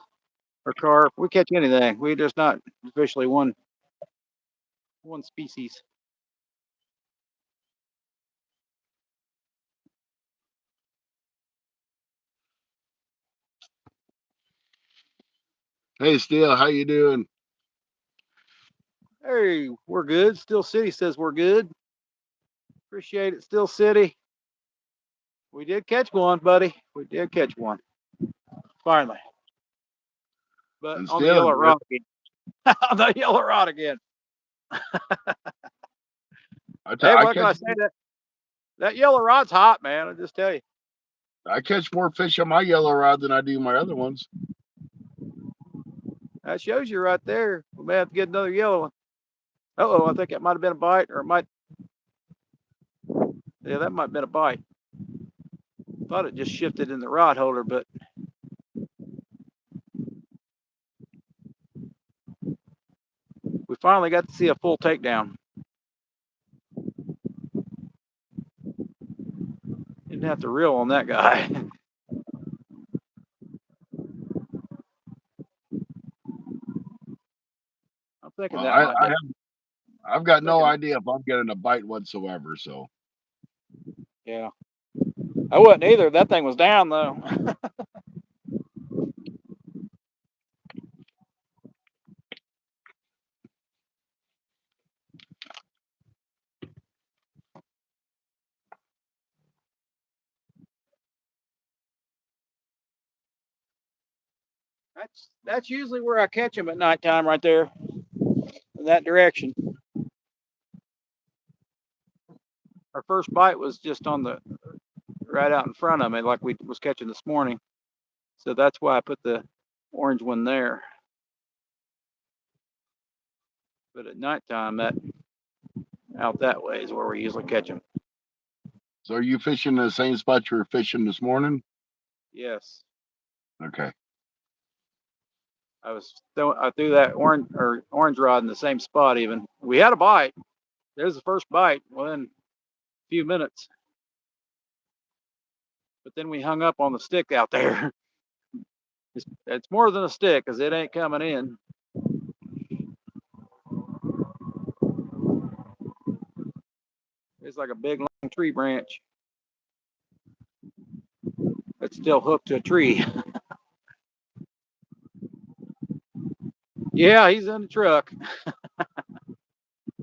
or carp. We catch anything. We're just not officially one species. Hey, Steele, how you doing? Hey, we're good. Still City says we're good. Appreciate it, Still City. We did catch one, buddy. We did catch one. Finally. But And on the Steele, yellow rod again. On the yellow rod again. Hey, what can I say? That yellow rod's hot, man. I just tell you. I catch more fish on my yellow rod than I do my other ones. That shows you right there. We may have to get another yellow one. Uh-oh, I think it might have been a bite, or it might. Yeah, that might have been a bite. Thought it just shifted in the rod holder, but we finally got to see a full takedown. Didn't have to reel on that guy. I'm thinking Well, that might be. I've got no idea if I'm getting a bite whatsoever. So Yeah. I wasn't either. That thing was down though. That's usually where I catch them at nighttime, right there, in that direction. Our first bite was just on the right out in front of me, like we was catching this morning. So that's why I put the orange one there. But at nighttime, that out that way is where we usually catch them. So are you fishing the same spot you were fishing this morning? Yes. Okay. I threw that orange rod in the same spot. Even we had a bite. There's the first bite within a few minutes, but then we hung up on the stick out there. It's more than a stick because it ain't coming in. It's like a big long tree branch. It's still hooked to a tree. Yeah, he's in the truck.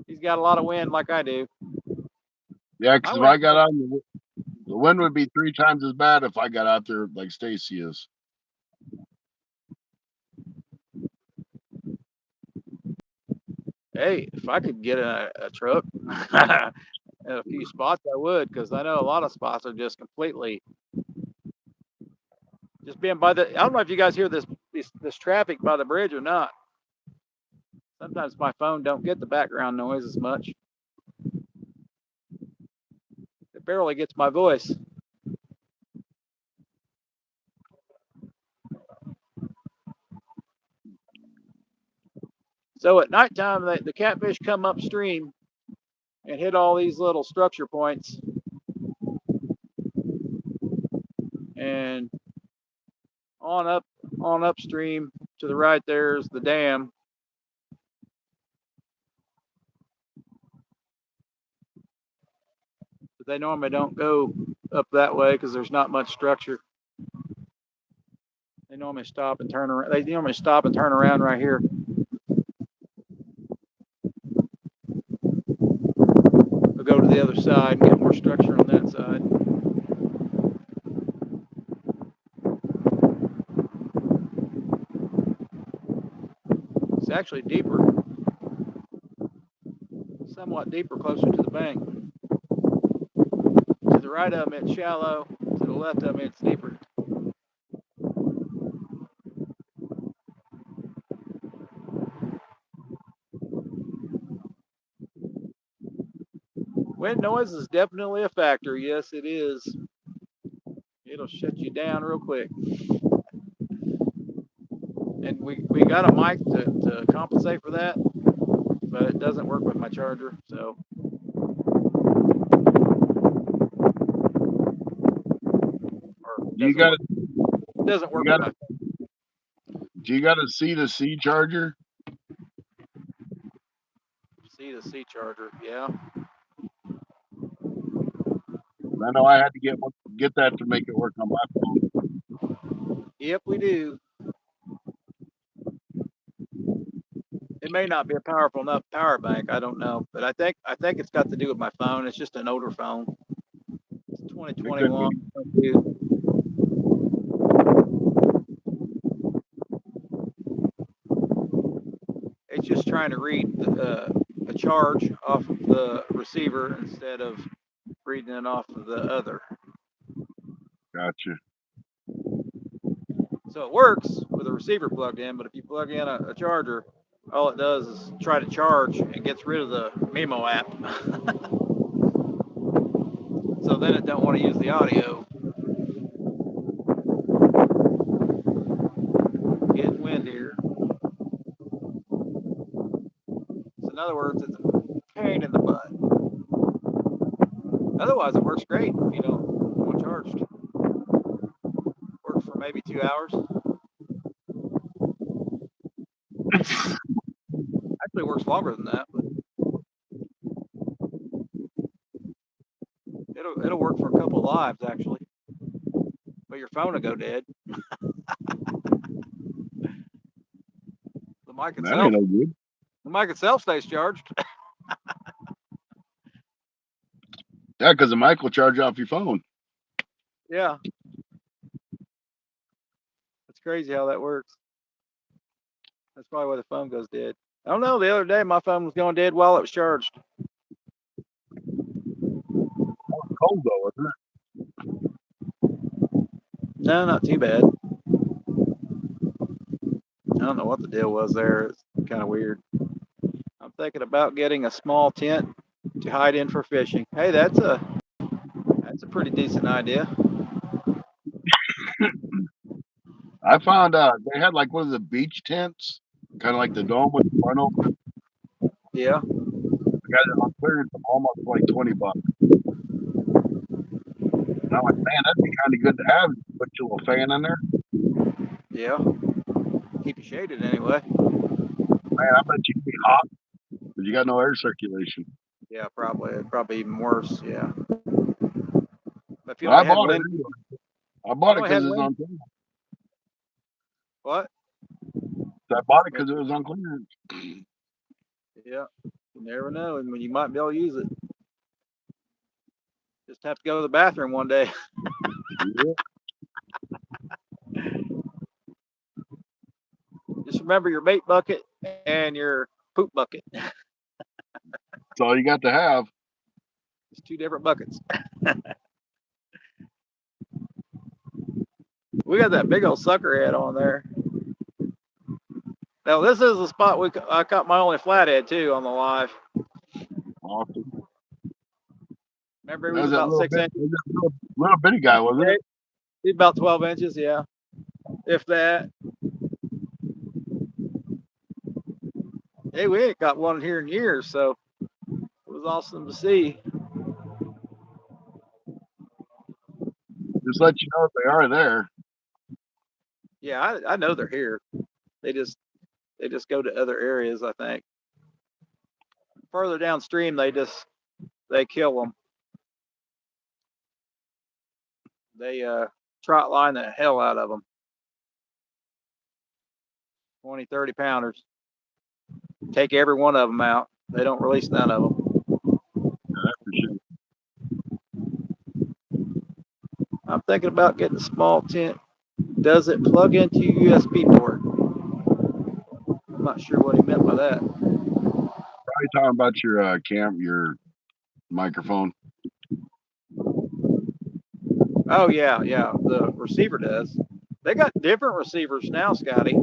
He's got a lot of wind like I do. Yeah, because if I got on, the wind would be 3 times as bad if I got out there like Stacy is. Hey, if I could get a truck at a few spots, I would, because I know a lot of spots are just completely just being by the. I don't know if you guys hear this traffic by the bridge or not. Sometimes my phone don't get the background noise as much. It barely gets my voice. So at nighttime, the catfish come upstream and hit all these little structure points. And on upstream to the right, there's the dam. But they normally don't go up that way because there's not much structure. They normally stop and turn around. They normally stop and turn around right here. We'll go to the other side and get more structure on that side. It's actually deeper, somewhat deeper, closer to the bank. To the right of them, it's shallow. To the left of them, it's deeper. Wind noise is definitely a factor. Yes, it is. It'll shut you down real quick. And we got a mic to compensate for that, but it doesn't work with my charger, so. You got it. Doesn't work with my. Do you got a C-to-C charger? C-to-C charger, yeah. I know I had to get that to make it work on my phone. Yep, we do. It may not be a powerful enough power bank. I don't know, but I think it's got to do with my phone. It's just an older phone. It's 2021. It's just trying to read a charge off of the receiver instead of reading it off of the other. Gotcha. So it works with a receiver plugged in, but if you plug in a charger, all it does is try to charge and gets rid of the Memo app. So then it don't want to use the audio. Getting wind here. So in other words, it's a pain in the butt. Otherwise, it works great if you don't want charged. Works for maybe 2 hours. Actually works longer than that, but it'll work for a couple lives actually. But your phone will go dead. The mic itself. That ain't no good. The mic itself stays charged. Yeah, because the mic will charge off your phone. Yeah. It's crazy how that works. That's probably why the phone goes dead. I don't know. The other day, my phone was going dead while it was charged. Cold though, isn't it? No, not too bad. I don't know what the deal was there. It's kind of weird. I'm thinking about getting a small tent to hide in for fishing. Hey, that's a pretty decent idea. I found they had like one of the beach tents, kind of like the dome with the front open. Yeah. I got it on clearance for almost like $20. And I'm like, man, that'd be kind of good to have. Put your little fan in there. Yeah. Keep you shaded anyway. Man, I bet you'd be hot because you got no air circulation. Yeah, probably. It'd probably even worse. Yeah. But if you I only had bought it. wind, Anyway. I bought it only because had it was wind. on clearance. What? I bought it because it was on clearance. Yeah. You never know, and when you might be able to use it. Just have to go to the bathroom one day. Yeah. Just remember your bait bucket and your poop bucket. That's all you got to have. It's two different buckets. We got that big old sucker head on there. Now this is the spot I caught my only flathead too on the live. Awesome. Remember, he was about 6 inches. Little bitty guy, wasn't it? He's about 12 inches, yeah, if that. Hey, we ain't got one here in years, so it was awesome to see. Just let you know if they are there. Yeah, I know they're here. They just go to other areas, I think. Further downstream, they kill them. They trot line the hell out of them. 20, 30 pounders. Take every one of them out. They don't release none of them. Yeah, that's for sure. I'm thinking about getting a small tent. Does it plug into USB port? I'm not sure what he meant by that. Probably talking about your your microphone. Oh yeah, yeah. The receiver does. They got different receivers now, Scotty.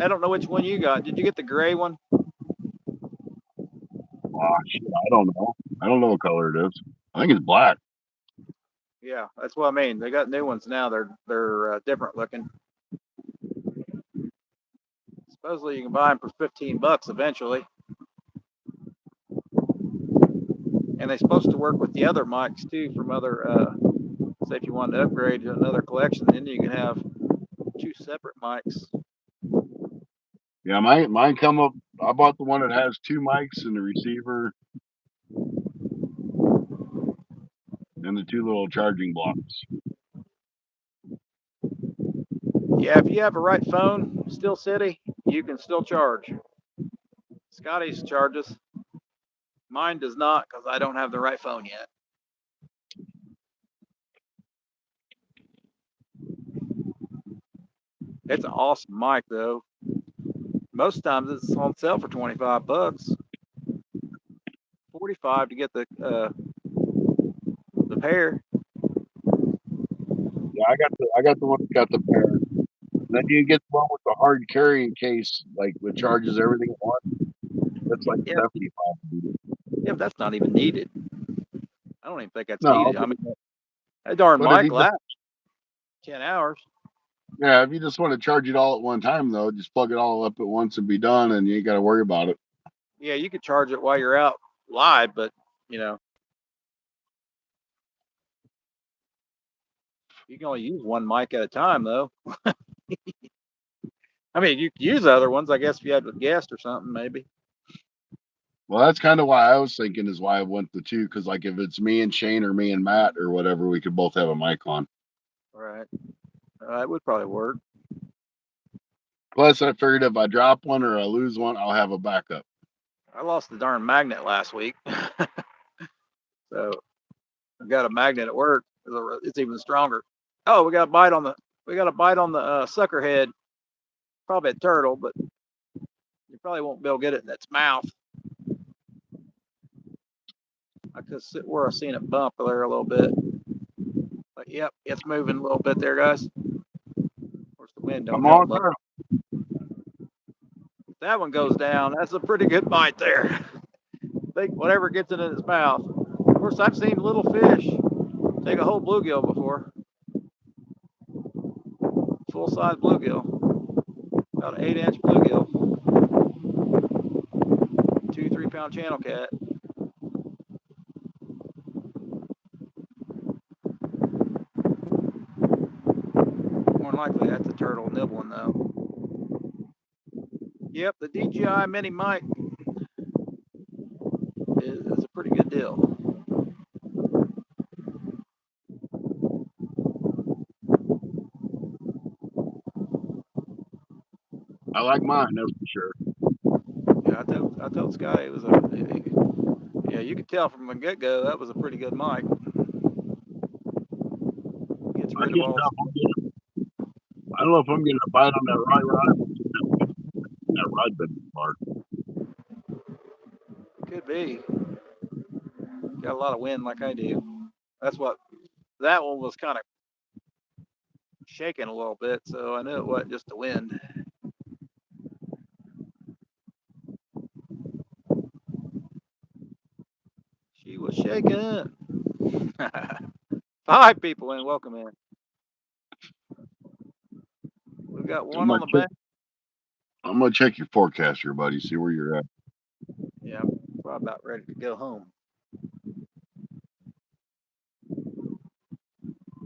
I don't know which one you got. Did you get the gray one? Oh shit, I don't know. I don't know what color it is. I think it's black. Yeah, that's what I mean. They got new ones now. They're different looking. Supposedly you can buy them for $15 eventually. And they're supposed to work with the other mics too from other. Say if you wanted to upgrade to another collection, then you can have 2 separate mics. Yeah, mine come up. I bought the one that has 2 mics and the receiver and the 2 little charging blocks. Yeah, if you have a right phone, Steel City, you can still charge. Scotty's charges. Mine does not because I don't have the right phone yet. It's an awesome mic though. Most times it's on sale for $25. 45 to get the pair. Yeah, I got the one that got the pair. And then you get the one with the hard carrying case, like with charges everything at once. That's like Yeah, 75. yeah, but that's not even needed. I don't even think that's No, needed. I mean, that darn but if mic you lasts 10 hours. yeah, if you just want to charge it all at one time though, just plug it all up at once and be done, and you ain't got to worry about it. Yeah, you could charge it while you're out live, but you know, you can only use one mic at a time though. I mean, you could use other ones, I guess, if you had a guest or something, maybe. Well, that's kind of why I was thinking is why I went the 2, because like if it's me and Shane or me and Matt or whatever, we could both have a mic on. Right. That would probably work. Plus, I figured if I drop one or I lose one, I'll have a backup. I lost the darn magnet last week. So I've got a magnet at work. It's even stronger. Oh, we got a bite on the sucker head. Probably a turtle, but you probably won't be able to get it in its mouth. I could sit where I seen it bump there a little bit. But yep, it's moving a little bit there, guys. Of course, the wind don't Come help on, much. turtle. If that one goes down, that's a pretty good bite there. I think whatever gets it in its mouth. Of course, I've seen little fish take a whole bluegill before. Full size bluegill. About an 8-inch bluegill. 2-3 pound channel cat. More than likely that's a turtle nibbling though. Yep, the DJI Mini mic is a pretty good deal. I like mine, that's for sure. Yeah, I told Scotty it was yeah, you could tell from the get go that was a pretty good mic. Gets rid of all. I don't know if I'm getting a bite on that rod. That rod been marked. Could be. Got a lot of wind like I do. That's what that one was kind of shaking a little bit, so I knew it wasn't just the wind. She was shaking. 5 people in. Welcome in. We've got one on the back. I'm gonna check your forecast here, buddy. See where you're at. Yeah, I'm probably about ready to go home.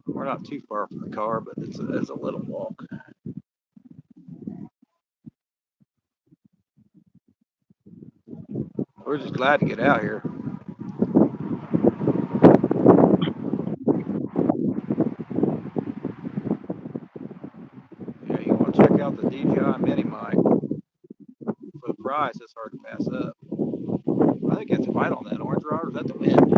We're not too far from the car, but it's a little walk. We're just glad to get out here. Yeah, you want to check out the DJI Mini Mic. For the price, it's hard to pass up. I think it's right on that orange rod. Or is that the wind?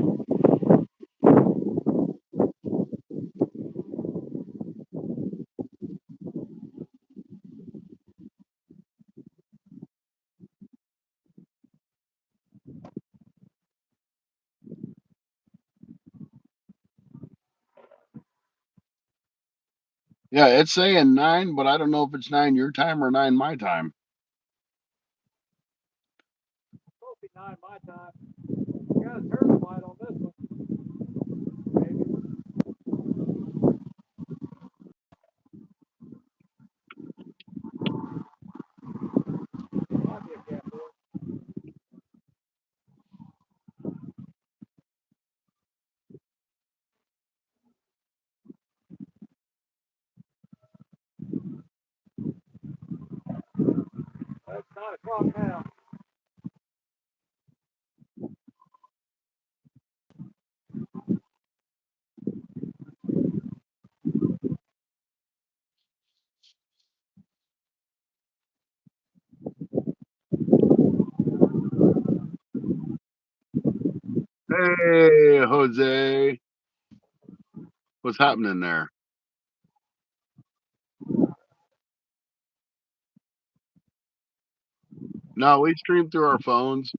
Yeah, it's saying 9, but I don't know if it's 9 your time or 9 my time. Supposed to be 9 my time. We got a turtle light on this one. Maybe. Might be a catfish. It's 9 o'clock now. Hey, Jose. What's happening there? No, we stream through our phones.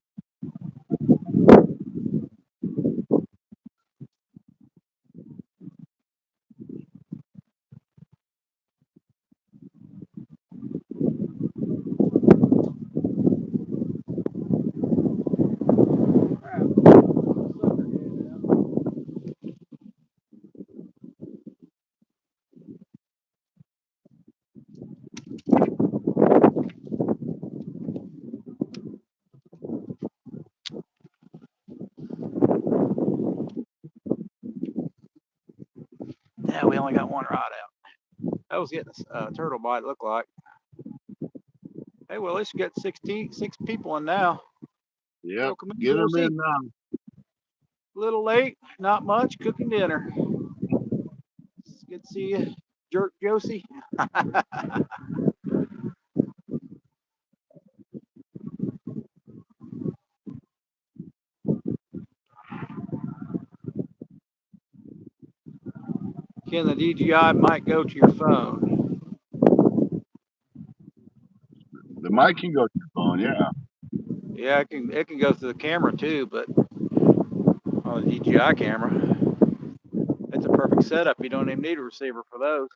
Yeah, we only got one rod out. I was getting a turtle bite, look like. Hey, well, at least you got 6 people in now. Yep, Welcome in, get them Josie. in now. A little late, not much, cooking dinner. It's good to see you, Jerk Josie. Ken, the DJI might go to your phone. The mic can go to your phone, yeah. Yeah, it can go through the camera too, but on the DJI camera, it's a perfect setup. You don't even need a receiver for those.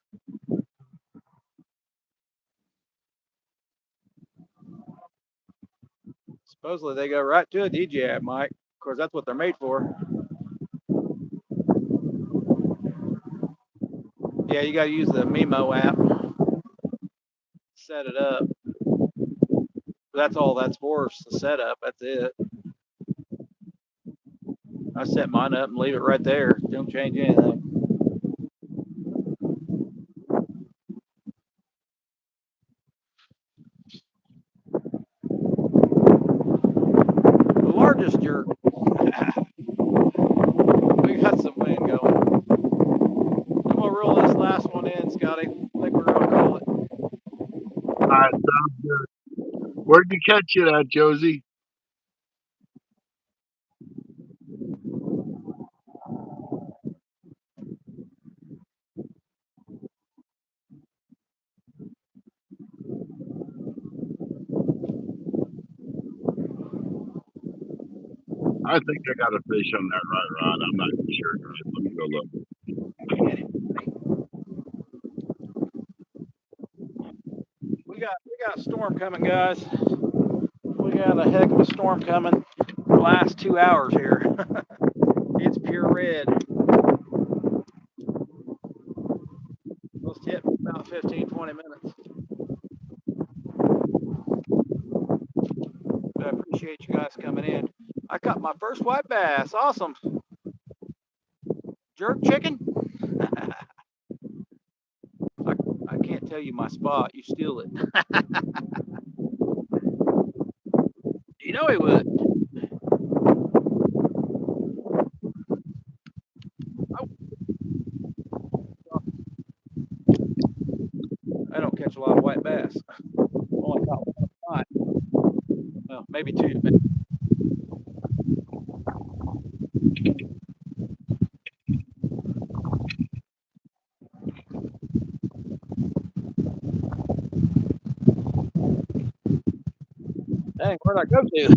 Supposedly they go right to a DJI mic. Of course, that's what they're made for. Yeah, you got to use the Mimo app. Set it up. That's all that's for, is the setup. That's it. I set mine up and leave it right there. Don't change anything. The largest jerk. We got some wind going. I'm gonna reel this last one in, Scotty. I think we're gonna call it. All right, sounds good. Where'd you catch it at, Josie? I think I got a fish on that right rod. I'm not sure. Let me go look. We got a storm coming, guys. We got a heck of a storm coming. The last 2 hours here. It's pure red. Let's hit about 15, 20 minutes. bass coming in. I caught my first white bass. Awesome. Jerk chicken. I can't tell you my spot. You steal it. You know he would. I don't catch a lot of white bass. Only caught one spot. Well, maybe two. Dang, where'd I go to?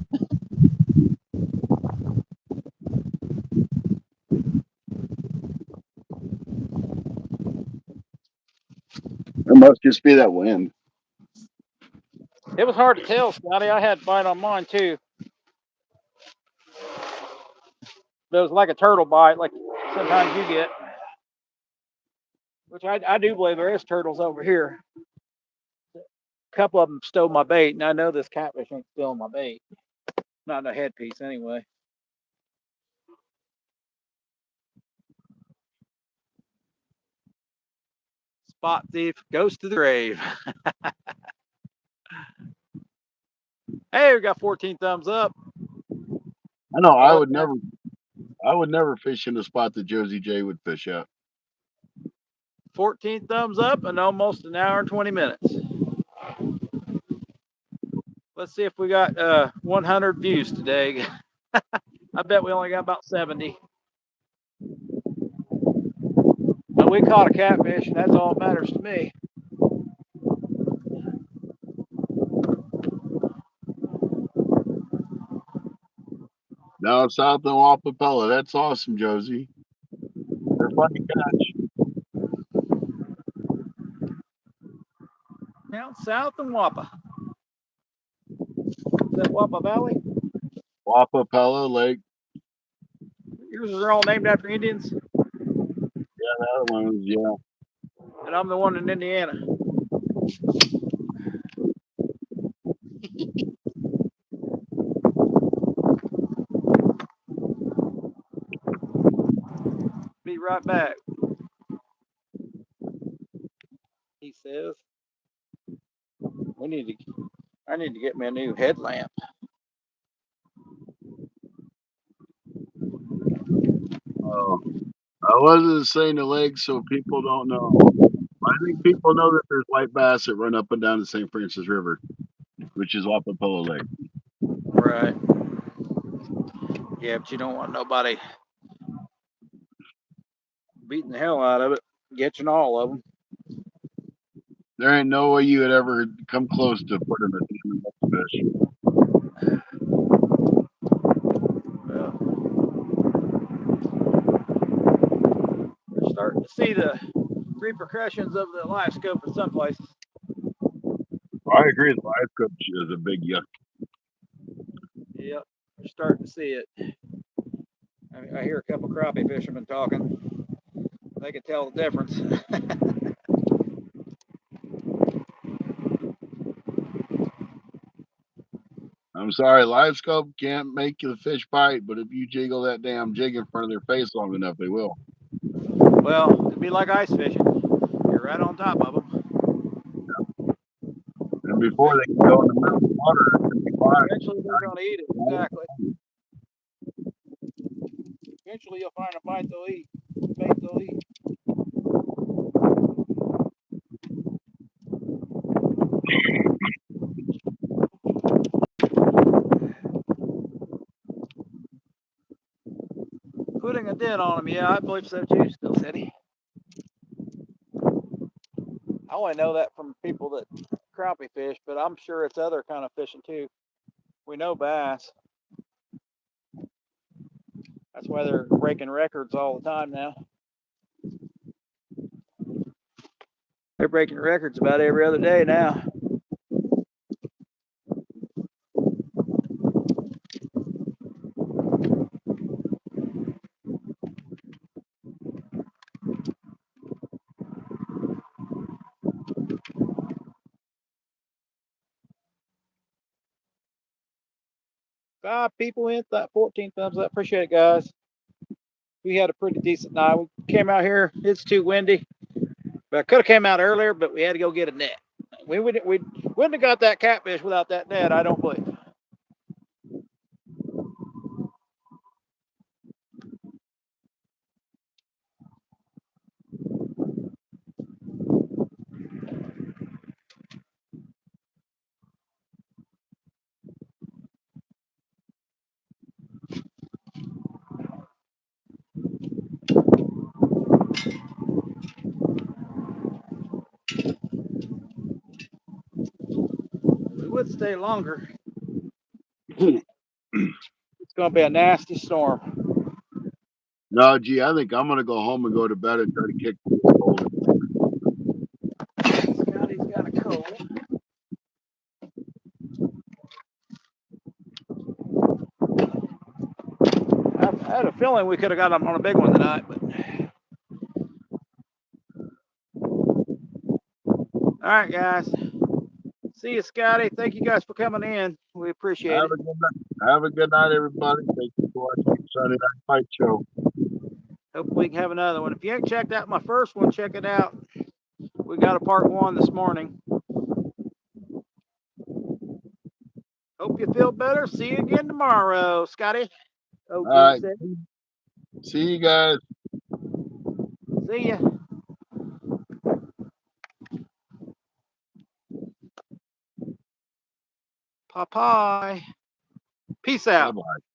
It must just be that wind. It was hard to tell, Scotty. I had bite on mine too. But it was like a turtle bite, like sometimes you get. Which I do believe there is turtles over here. A couple of them stole my bait, and I know this catfish ain't stealing my bait. Not in a headpiece, anyway. Spot thief goes to the grave. Hey, we got 14 thumbs up. I know. I would never fish in a spot that Josie J would fish at. 14 thumbs up and almost an hour and 20 minutes. Let's see if we got 100 views today. I bet we only got about 70. But we caught a catfish, and that's all that matters to me. Now south of Wapapella. That's awesome, Josie. They're fun to catch. Down south in Wappa. Is that Wappa Valley? Wapapella Lake. Yours are all named after Indians? Yeah, that one. Yeah. And I'm the one in Indiana. Be right back. He says. I need to get me a new headlamp. Oh, I wasn't saying the lake so people don't know. I think people know that there's white bass that run up and down the St. Francis River, which is Wapapella Lake. Right. Yeah, but you don't want nobody beating the hell out of it, catching all of them. There ain't no way you would ever come close to putting a demon up the fish. Well, we're starting to see the repercussions of the live scope in some places. I agree. The live scope is a big yuck. Yep, we're starting to see it. I hear a couple crappie fishermen talking. They can tell the difference. I'm sorry, live scope can't make the fish bite, but if you jiggle that damn jig in front of their face long enough, they will. Well, it'd be like ice fishing. You're right on top of them. And before they can go in the middle of the water, it's gonna be fine. Eventually, they're going to eat it. Exactly. Eventually, you'll find a bite they'll eat. Bait they'll eat. Putting a dent on them, yeah, I believe so too, Still City. I only know that from people that crappie fish, but I'm sure it's other kind of fishing too. We know bass. That's why they're breaking records all the time now. They're breaking records about every other day now. 5 people in, 14 thumbs up. Appreciate it, guys. We had a pretty decent night. We came out here. It's too windy. But I could have came out earlier, but we had to go get a net. We wouldn't have got that catfish without that net, I don't believe. We would stay longer. It's going to be a nasty storm. No, gee, I think I'm gonna go home and go to bed and try to kick this cold. Scotty's got a cold. I had a feeling we could have got him on a big one tonight, but. All right, guys. See you, Scotty. Thank you guys for coming in. We appreciate it. Have a good night, everybody. Thank you for watching Sunday Night Fight Show. Hope we can have another one. If you ain't checked out my first one, check it out. We got a part 1 this morning. Hope you feel better. See you again tomorrow, Scotty. All right. See you guys. See ya. Bye-bye. Peace out. Bye-bye.